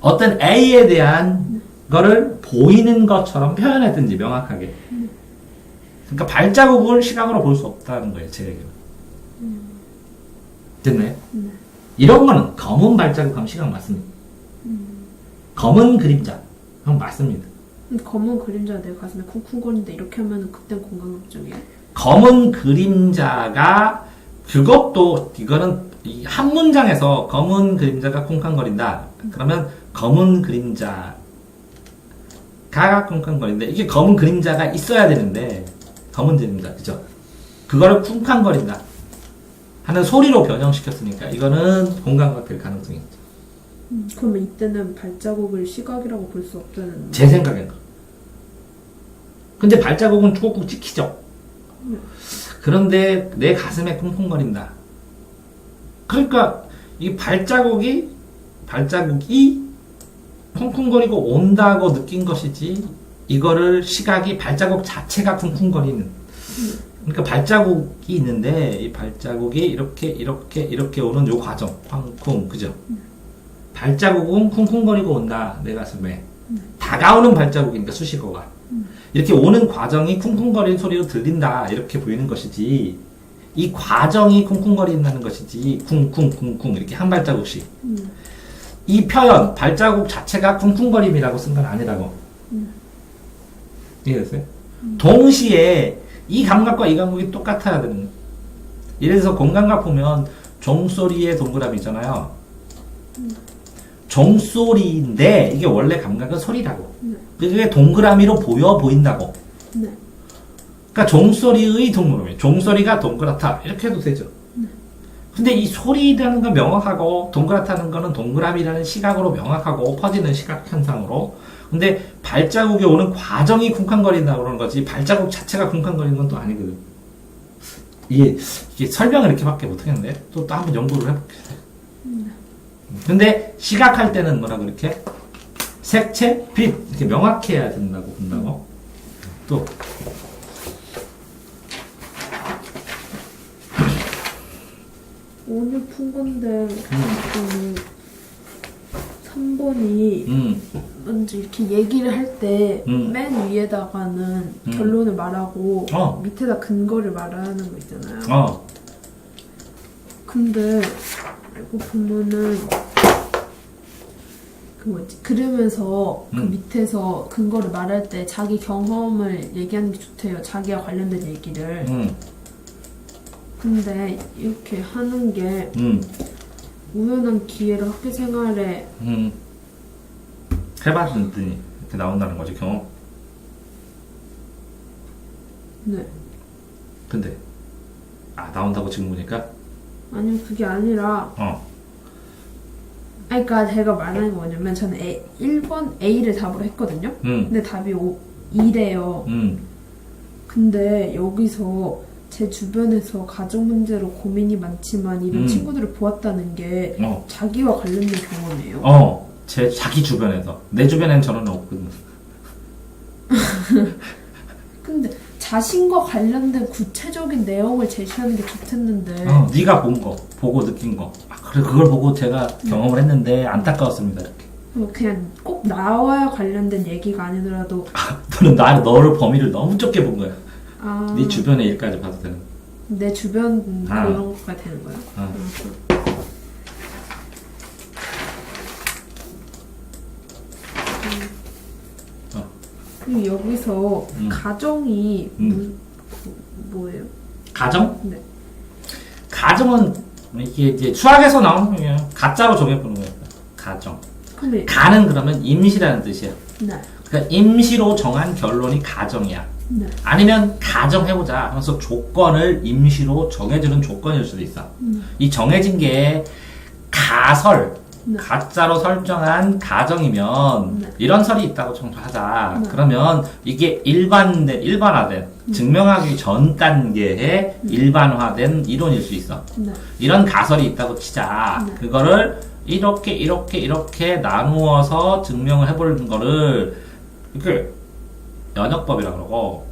어떤 A에 대한 거를 보이는 것처럼 표현했든지 명확하게. 그러니까 발자국을 시각으로 볼 수 없다는 거예요, 제 얘기는. 됐나요? 이런 거는 검은 발자국 하면 시각 맞습니다. 검은 그림자 하면 맞습니다. 근데 검은 그림자가 내 가슴에 쿵쿵거리는데 이렇게 하면은 그땐 공감각적이야? 검은 그림자가 그것도 이거는 이 한 문장에서 검은 그림자가 쿵쾅거린다. 그러면 검은 그림자가 쿵쾅거린다. 이게 검은 그림자가 있어야 되는데 검은 그림자 그죠? 그거를 쿵쾅거린다 하는 소리로 변형시켰으니까 이거는 공감각 될 가능성이 있죠. 그러면 이때는 발자국을 시각이라고 볼 수 없다는 제 생각에는. 근데 발자국은 꾹꾹 찍히죠. 그런데 내 가슴에 쿵쿵거린다. 그러니까 이 발자국이 쿵쿵거리고 온다고 느낀 것이지 이거를 시각이 발자국 자체가 쿵쿵거리는. 그러니까 발자국이 있는데 이 발자국이 이렇게 오는 요 과정 쿵쿵 그죠? 발자국은 쿵쿵거리고 온다 내 가슴에. 다가오는 발자국이니까 수식어가 이렇게 오는 과정이 쿵쿵거리는 소리로 들린다 이렇게 보이는 것이지 이 과정이 쿵쿵거린다는 것이지 쿵쿵쿵쿵 이렇게 한 발자국씩 이 표현, 발자국 자체가 쿵쿵거림이라고 쓴 건 아니라고. 이해됐어요? 동시에 이 감각과 이 감각이 똑같아야 되는 거예요. 예를 들어서 공감각 보면 종소리의 동그라미 있잖아요. 종소리인데 이게 원래 감각은 소리라고. 그게 동그라미로 보인다고. 그러니까 종소리의 동그라미, 종소리가 동그랗다 이렇게 해도 되죠. 근데 이 소리라는 건 명확하고 동그랗다는 거는 동그라미라는 시각으로 명확하고 퍼지는 시각 현상으로. 근데 발자국이 오는 과정이 쿵쾅거린다고 그러는 거지 발자국 자체가 쿵쾅거리는 건 또 아니거든. 이게 설명을 이렇게밖에 못하겠는데 또 한번 연구를 해볼게. 근데 시각할 때는 뭐라고 이렇게 색채, 빛 이렇게 명확해야 된다고 본다고. 또 오늘 푼 건데 3번이 먼저 이렇게 얘기를 할 때 맨 위에다가는 결론을 말하고 밑에다 근거를 말하는 거 있잖아요. 근데 알고 보면은 그 뭐지 그러면서 그 밑에서 근거를 말할 때 자기 경험을 얘기하는 게 좋대요. 자기와 관련된 얘기를. 근데 이렇게 하는 게 우연한 기회로 학교 생활에 해봤더니 이렇게 나온다는 거지 경험. 네. 근데 나온다고 지금 보니까 아니요 그게 아니라 그러니까 제가 말하는 게 뭐냐면 저는 1번 A를 답으로 했거든요. 근데 답이 2래요. 근데 여기서 제 주변에서 가정 문제로 고민이 많지만 이런 친구들을 보았다는 게 자기와 관련된 경험이에요. 자기 주변에서. 내 주변엔 저는 없거든. 근데 자신과 관련된 구체적인 내용을 제시하는 게 좋겠는데 네가 본 거, 보고 느낀 거. 그래 그걸 보고 제가 경험을 했는데 안타까웠습니다. 이렇게. 그냥 꼭 나와 관련된 얘기가 아니더라도 너는 너를 범위를 너무 좁게 본 거야. 아, 네 주변의 일까지 봐도 되는. 내 주변 그런 거가 되는 거야. 그리고 여기서 가정이 뭐예요? 가정? 네. 가정은 이게 이제 수학에서 나오는 거예요. 가짜로 정해보는 거예요. 가정. 근데 가는 그러면 임시라는 뜻이에요. 네. 그러니까 임시로 정한 결론이 가정이야. 네. 아니면 가정해보자 하면서 조건을 임시로 정해주는 조건일 수도 있어. 이 정해진 게 가설, 가짜로 설정한 가정이면 네. 이런 설이 있다고 청소하자. 네. 그러면 이게 일반화된 증명하기 전 단계의 일반화된 이론일 수 있어. 네. 이런 가설이 있다고 치자. 네. 그거를 이렇게 나누어서 증명을 해보는 거를 이렇게 연역법이라고 그러고,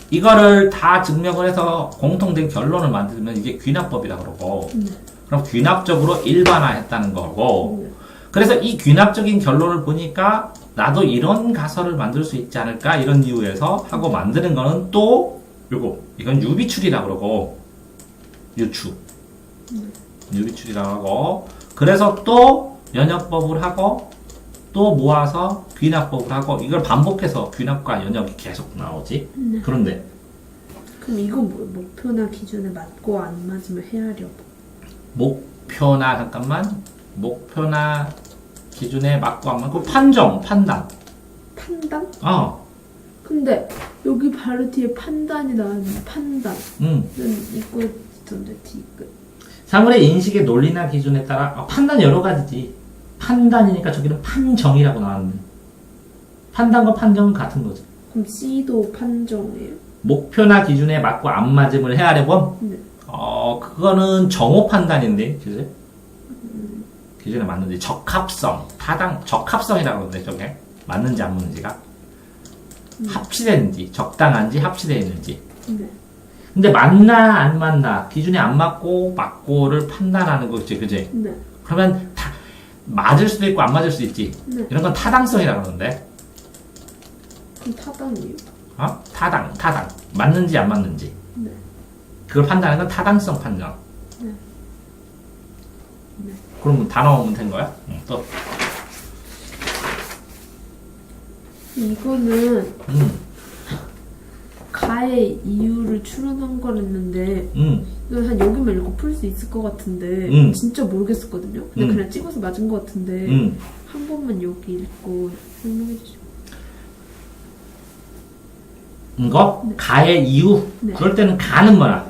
이거를 다 증명을 해서 공통된 결론을 만들면 이게 귀납법이라고 그러고, 그럼 귀납적으로 일반화했다는 거고, 그래서 이 귀납적인 결론을 보니까 나도 이런 가설을 만들 수 있지 않을까 이런 이유에서 하고 만드는 거는 또 이건 유비출이라고 그러고, 유비출이라고 하고, 그래서 또 연역법을 하고 또 모아서 귀납법을 하고, 이걸 반복해서 귀납과 연역이 계속 나오지. 그런데 그럼 이거 뭐 목표나 기준에 맞고 안 맞으면 헤아려. 목표나 목표나 기준에 맞고 안 맞고 판단. 판단? 어. 근데 여기 바로 뒤에 판단이 나왔는데 판단은 이거 있던데 뒤끝. 사물의 인식의 논리나 기준에 따라 판단 여러 가지지. 판단이니까 저기는 판정이라고 나왔네. 판단과 판정은 같은 거지. 그럼 C도 판정이에요? 목표나 기준에 맞고 안 맞음을 헤아려봄? 네. 그거는 정오 판단인데, 그지? 기준에 맞는지. 적합성, 적합성이라고 그러는데, 저게. 맞는지 안 맞는지가. 합치되는지, 적당한지, 합치되어 있는지. 네. 근데 맞나, 안 맞나, 기준에 안 맞고를 판단하는 거지, 그지? 네. 그러면 맞을 수도 있고 안 맞을 수도 있지. 네. 이런 건 타당성이라고 그러는데. 그럼 타당이에요? 타당. 맞는지 안 맞는지. 네. 그걸 판단하는 건 타당성 판정. 네. 네. 그럼 다 나오면 된 거야? 또. 이거는 가의 이유를 추론한 거랬는데 이건 한 여기만 읽고 풀 수 있을 것 같은데 진짜 모르겠었거든요. 근데 그냥 찍어서 맞은 것 같은데 한 번만 여기 읽고 설명해 주시죠. 이거? 네. 가의 이유? 네. 그럴 때는 가는 뭐야?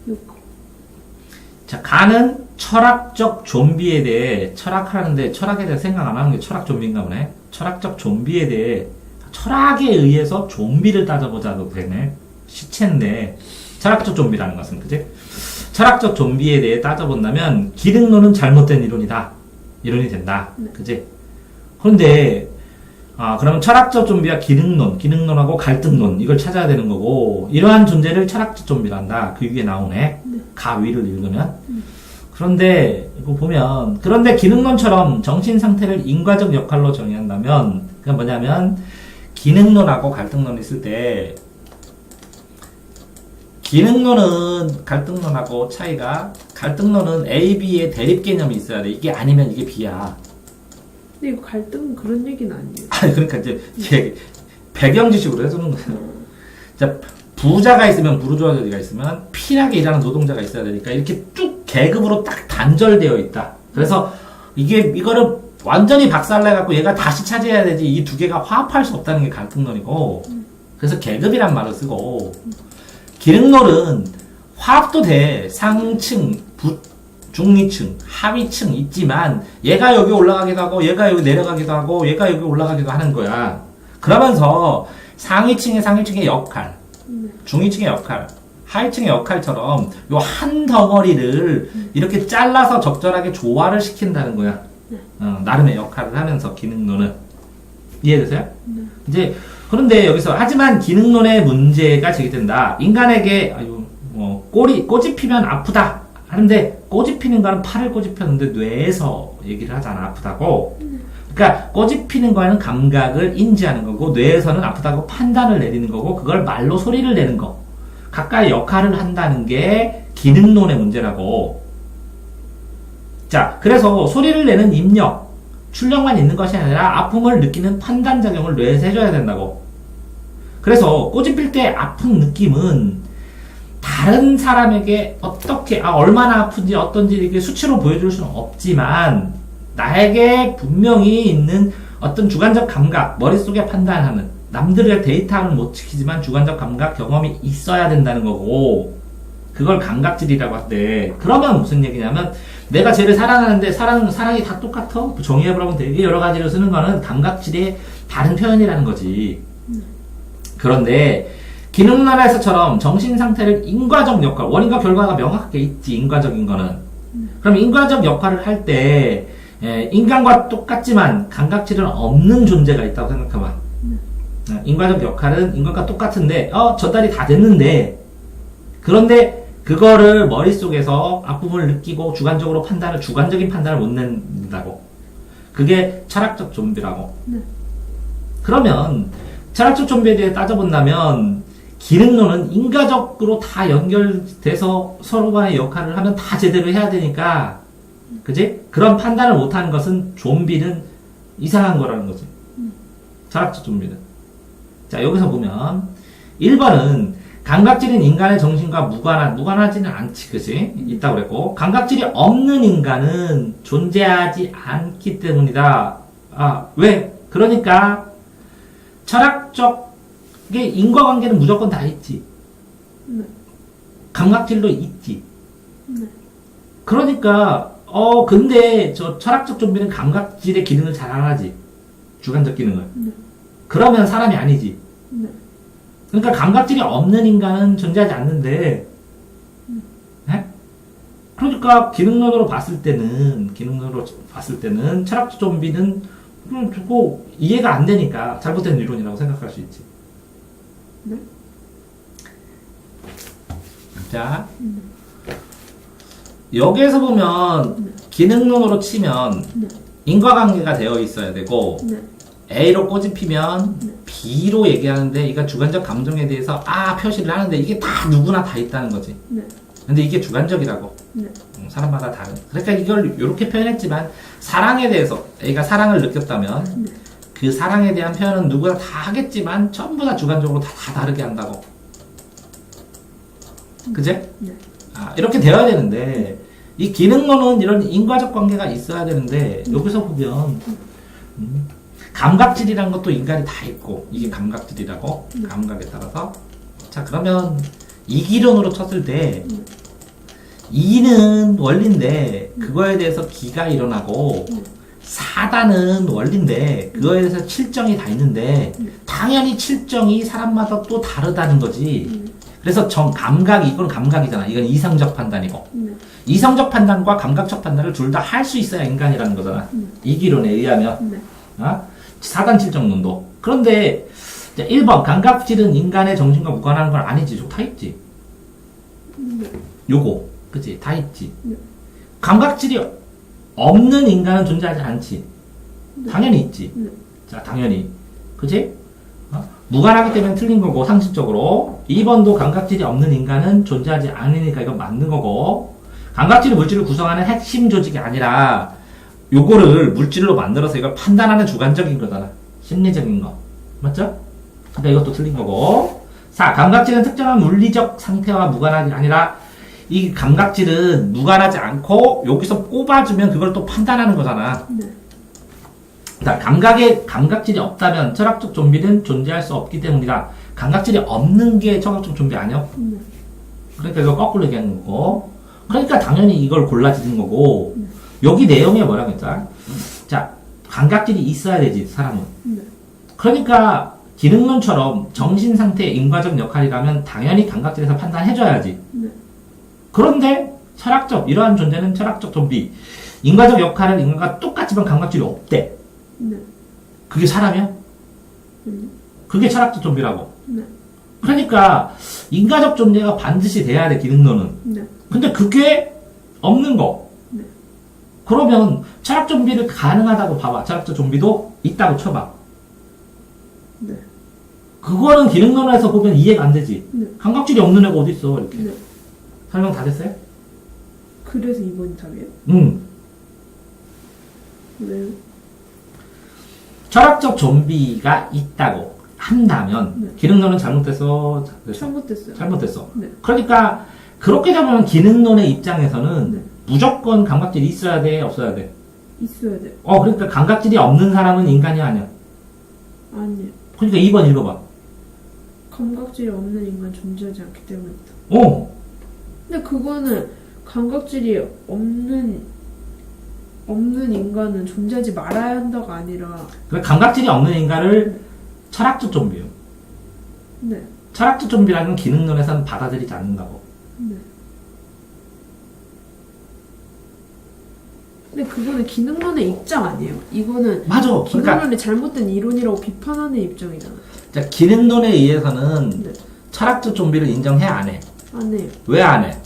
요거. 자, 가는 철학적 좀비에 대해 철학하는데 철학에 대해 생각 안 하는 게 철학 좀비인가 보네. 철학적 좀비에 대해 철학에 의해서 좀비를 따져보자도 되네. 시체인데 철학적 좀비라는 것은 그지? 철학적 좀비에 대해 따져본다면 기능론은 잘못된 이론이다. 이론이 된다. 네. 그지? 그런데 그러면 철학적 좀비와 기능론하고 갈등론 이걸 찾아야 되는 거고 이러한 존재를 철학적 좀비란다. 그 위에 나오네. 네. 가 위를 읽으면. 그런데 이거 보면 그런데 기능론처럼 정신 상태를 인과적 역할로 정의한다면 그게 뭐냐면 기능론하고 갈등론이 있을 때 기능론은 갈등론하고 차이가 갈등론은 A, B의 대립 개념이 있어야 돼. 이게 아니면 이게 B야. 근데 이거 갈등 그런 얘기는 아니에요. 아니 그러니까 이제 이게 배경 지식으로 해주는 거예요. 자, 부자가 있으면 부르주아가 있으면 필하게 일하는 노동자가 있어야 되니까 이렇게 쭉 계급으로 딱 단절되어 있다. 그래서 이거를 완전히 박살내갖고 얘가 다시 차지해야 되지 이 두 개가 화합할 수 없다는 게 갈등론이고 그래서 계급이란 말을 쓰고 기능론은 화합도 돼. 상층, 중위층, 하위층 있지만 얘가 여기 올라가기도 하고 얘가 여기 내려가기도 하고 얘가 여기 올라가기도 하는 거야. 그러면서 상위층의 역할, 중위층의 역할, 하위층의 역할처럼 요 한 덩어리를 이렇게 잘라서 적절하게 조화를 시킨다는 거야. 나름의 역할을 하면서 기능론은. 이해되세요? 이제 그런데 여기서 하지만 기능론의 문제가 제기된다. 인간에게 꽃이 피면 아프다 하는데 꽃이 피는 거는 팔을 꽃이 폈는데 뇌에서 얘기를 하잖아. 아프다고. 그러니까 꽃이 피는 거는 감각을 인지하는 거고 뇌에서는 아프다고 판단을 내리는 거고 그걸 말로 소리를 내는 거. 각각의 역할을 한다는 게 기능론의 문제라고. 자, 그래서 소리를 내는 입력, 출력만 있는 것이 아니라 아픔을 느끼는 판단작용을 뇌에서 해줘야 된다고. 그래서 꽃이 필 때 아픈 느낌은 다른 사람에게 어떻게, 얼마나 아픈지 어떤지 이렇게 수치로 보여줄 수는 없지만 나에게 분명히 있는 어떤 주관적 감각, 머릿속에 판단하는 남들의 데이터는 못 지키지만 주관적 감각, 경험이 있어야 된다는 거고 그걸 감각질이라고 한대. 그러면 무슨 얘기냐면 내가 쟤를 사랑하는데 사랑이 다 똑같아? 정의해보라고 되게 여러 가지로 쓰는 거는 감각질의 다른 표현이라는 거지. 그런데 기능론에서처럼 정신 상태를 인과적 역할, 원인과 결과가 명확하게 있지, 인과적인 거는. 그럼 인과적 역할을 할 때 인간과 똑같지만 감각질은 없는 존재가 있다고 생각해봐. 인과적 역할은 인간과 똑같은데 전달이 다 됐는데 그런데 그거를 머릿속에서 아픔을 느끼고 주관적인 판단을 못 낸다고. 그게 철학적 좀비라고. 그러면 철학적 좀비에 대해 따져본다면 기능론은 인과적으로 다 연결돼서 서로 간의 역할을 하면 다 제대로 해야 되니까 그지? 그런 판단을 못하는 것은 좀비는 이상한 거라는 거지. 철학적 좀비는. 자, 여기서 보면 1번은 감각질인 인간의 정신과 무관하지는 않지, 그지? 있다고 그랬고 감각질이 없는 인간은 존재하지 않기 때문이다. 왜? 그러니까 철학적의 인과관계는 무조건 다 있지. 감각질도 있지. 그러니까 근데 저 철학적 좀비는 감각질의 기능을 잘 안 하지. 주관적 기능을. 그러면 사람이 아니지. 그러니까 감각질이 없는 인간은 존재하지 않는데, 그러니까 기능론으로 봤을 때는 철학적 좀비는 그거 이해가 안 되니까 잘못된 이론이라고 생각할 수 있지. 자, 여기에서 보면 기능론으로 치면 인과관계가 되어 있어야 되고 A로 꽃이 피면 B로 얘기하는데 이가 주관적 감정에 대해서 표시를 하는데 이게 다 누구나 다 있다는 거지. 근데 이게 주관적이라고. 네. 사람마다 다른. 그러니까 이걸 이렇게 표현했지만 사랑에 대해서 애가 사랑을 느꼈다면 네. 그 사랑에 대한 표현은 누구나 다 하겠지만 전부 다 주관적으로 다 다르게 한다고. 그제? 네. 이렇게 되어야 되는데 이 기능론은 이런 인과적 관계가 있어야 되는데 여기서 보면 감각질이라는 것도 인간이 다 있고 이게 감각질이라고. 감각에 따라서. 자, 그러면 이기론으로 쳤을 때 이는 원리인데 그거에 대해서 기가 일어나고 사단은 원리인데 그거에 대해서 칠정이 다 있는데 당연히 칠정이 사람마다 또 다르다는 거지. 그래서 감각이, 이건 감각이잖아. 이건 이성적 판단이고. 이성적 판단과 감각적 판단을 둘 다 할 수 있어야 인간이라는 거잖아. 이기론에 의하면. 사단 칠정론도. 그런데 1번 감각질은 인간의 정신과 무관한 건 아니지. 좀 다 있지. 요거. 그치? 다 있지. 감각질이 없는 인간은 존재하지 않지. 당연히 있지. 자, 당연히. 그치? 무관하기 때문에 틀린 거고, 상식적으로. 2번도 감각질이 없는 인간은 존재하지 않으니까 이건 맞는 거고, 감각질이 물질을 구성하는 핵심 조직이 아니라, 요거를 물질로 만들어서 이걸 판단하는 주관적인 거잖아. 심리적인 거. 맞죠? 그러니까 이것도 틀린 거고. 4. 감각질은 특정한 물리적 상태와 무관하지 아니라, 이 감각질은 무관하지 않고, 여기서 꼽아주면 그걸 또 판단하는 거잖아. 자, 감각질이 없다면 철학적 좀비는 존재할 수 없기 때문이다. 감각질이 없는 게 철학적 좀비 아니야? 그러니까 이거 거꾸로 얘기하는 거고. 그러니까 당연히 이걸 골라지는 거고. 여기 내용에 뭐라고 했자? 자, 감각질이 있어야 되지, 사람은. 그러니까 기능론처럼 정신 상태의 인과적 역할이라면 당연히 감각질에서 판단해줘야지. 그런데 이러한 존재는 철학적 좀비. 인과적 역할은 인간과 똑같지만 감각질이 없대. 그게 사람이야? 그게 철학적 좀비라고. 그러니까 인과적 존재가 반드시 돼야 돼, 기능론은. 근데 그게 없는 거. 그러면 철학 좀비를 가능하다고 봐봐. 철학적 좀비도 있다고 쳐봐. 그거는 기능론에서 보면 이해가 안 되지. 감각질이 없는 애가 어디 있어, 이렇게. 설명 다 됐어요? 그래서 2번이 답이에요? 왜요? 철학적 좀비가 있다고 한다면 기능론은 잘못됐어. 잘못됐어. 그러니까 그렇게 되면 기능론의 입장에서는 무조건 감각질이 있어야 돼, 없어야 돼? 있어야 돼. 그러니까 감각질이 없는 사람은 인간이 아니야. 아니에요. 그러니까 2번 읽어봐. 감각질이 없는 인간 존재하지 않기 때문이다. 근데 그거는 감각질이 없는 인간은 존재하지 말아야 한다가 아니라. 그러니까 감각질이 없는 인간을 철학적 좀비요. 철학적 좀비라는 건 기능론에서는 받아들이지 않는다고. 근데 그거는 기능론의 입장 아니에요? 이거는 맞아. 기능론의 잘못된 이론이라고 비판하는 입장이잖아. 자, 기능론에 의해서는 철학적 좀비를 인정해, 안 해? 안 해요. 왜 안 해?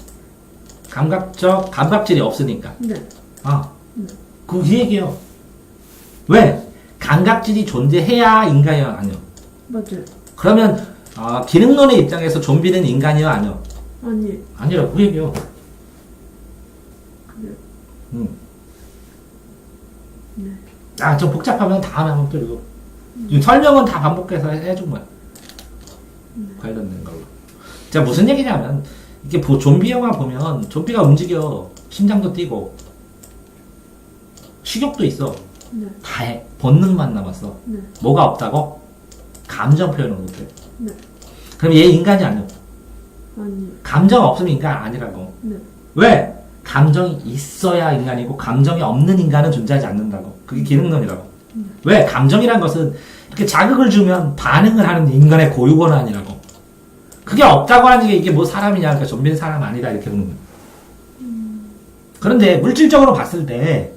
감각질이 없으니까. 그 얘기요. 왜? 감각질이 존재해야 인간이야, 아니요? 맞아요. 그러면 기능론의 입장에서 좀비는 인간이야, 아니요? 아니에요. 아니라 그 얘기요. 그래요. 좀 복잡하면 다음에 한번 또 읽어. 설명은 다 반복해서 해준 거야. 관련된 걸로. 자, 무슨 얘기냐면, 이게 좀비 영화 보면, 좀비가 움직여. 심장도 뛰고, 식욕도 있어. 다 해. 본능만 남았어. 뭐가 없다고? 감정 표현을 못해. 그럼 얘 인간이 아니야. 아니에요. 감정 없으면 인간 아니라고. 왜? 감정이 있어야 인간이고, 감정이 없는 인간은 존재하지 않는다고. 그게 기능론이라고. 왜? 감정이란 것은 이렇게 자극을 주면 반응을 하는 인간의 고유권한이라고. 그게 없다고 하는 게 이게 뭐 사람이냐. 그러니까 좀비는 사람 아니다. 이렇게 보는 거야. 그런데 물질적으로 봤을 때,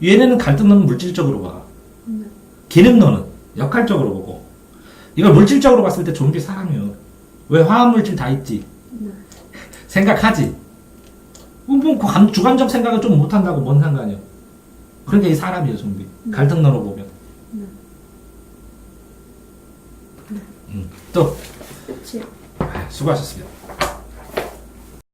얘네는 갈등론은 물질적으로 봐. 기능론은 역할적으로 보고. 이걸 물질적으로 봤을 때 좀비 사람이요. 왜? 화합물질 다 있지. 생각하지. 주관적 생각을 좀 못한다고 뭔 상관이요. 그러니까 이 사람이에요, 좀비. 갈등론으로 보면. 또. 끝이요. 수고하셨습니다.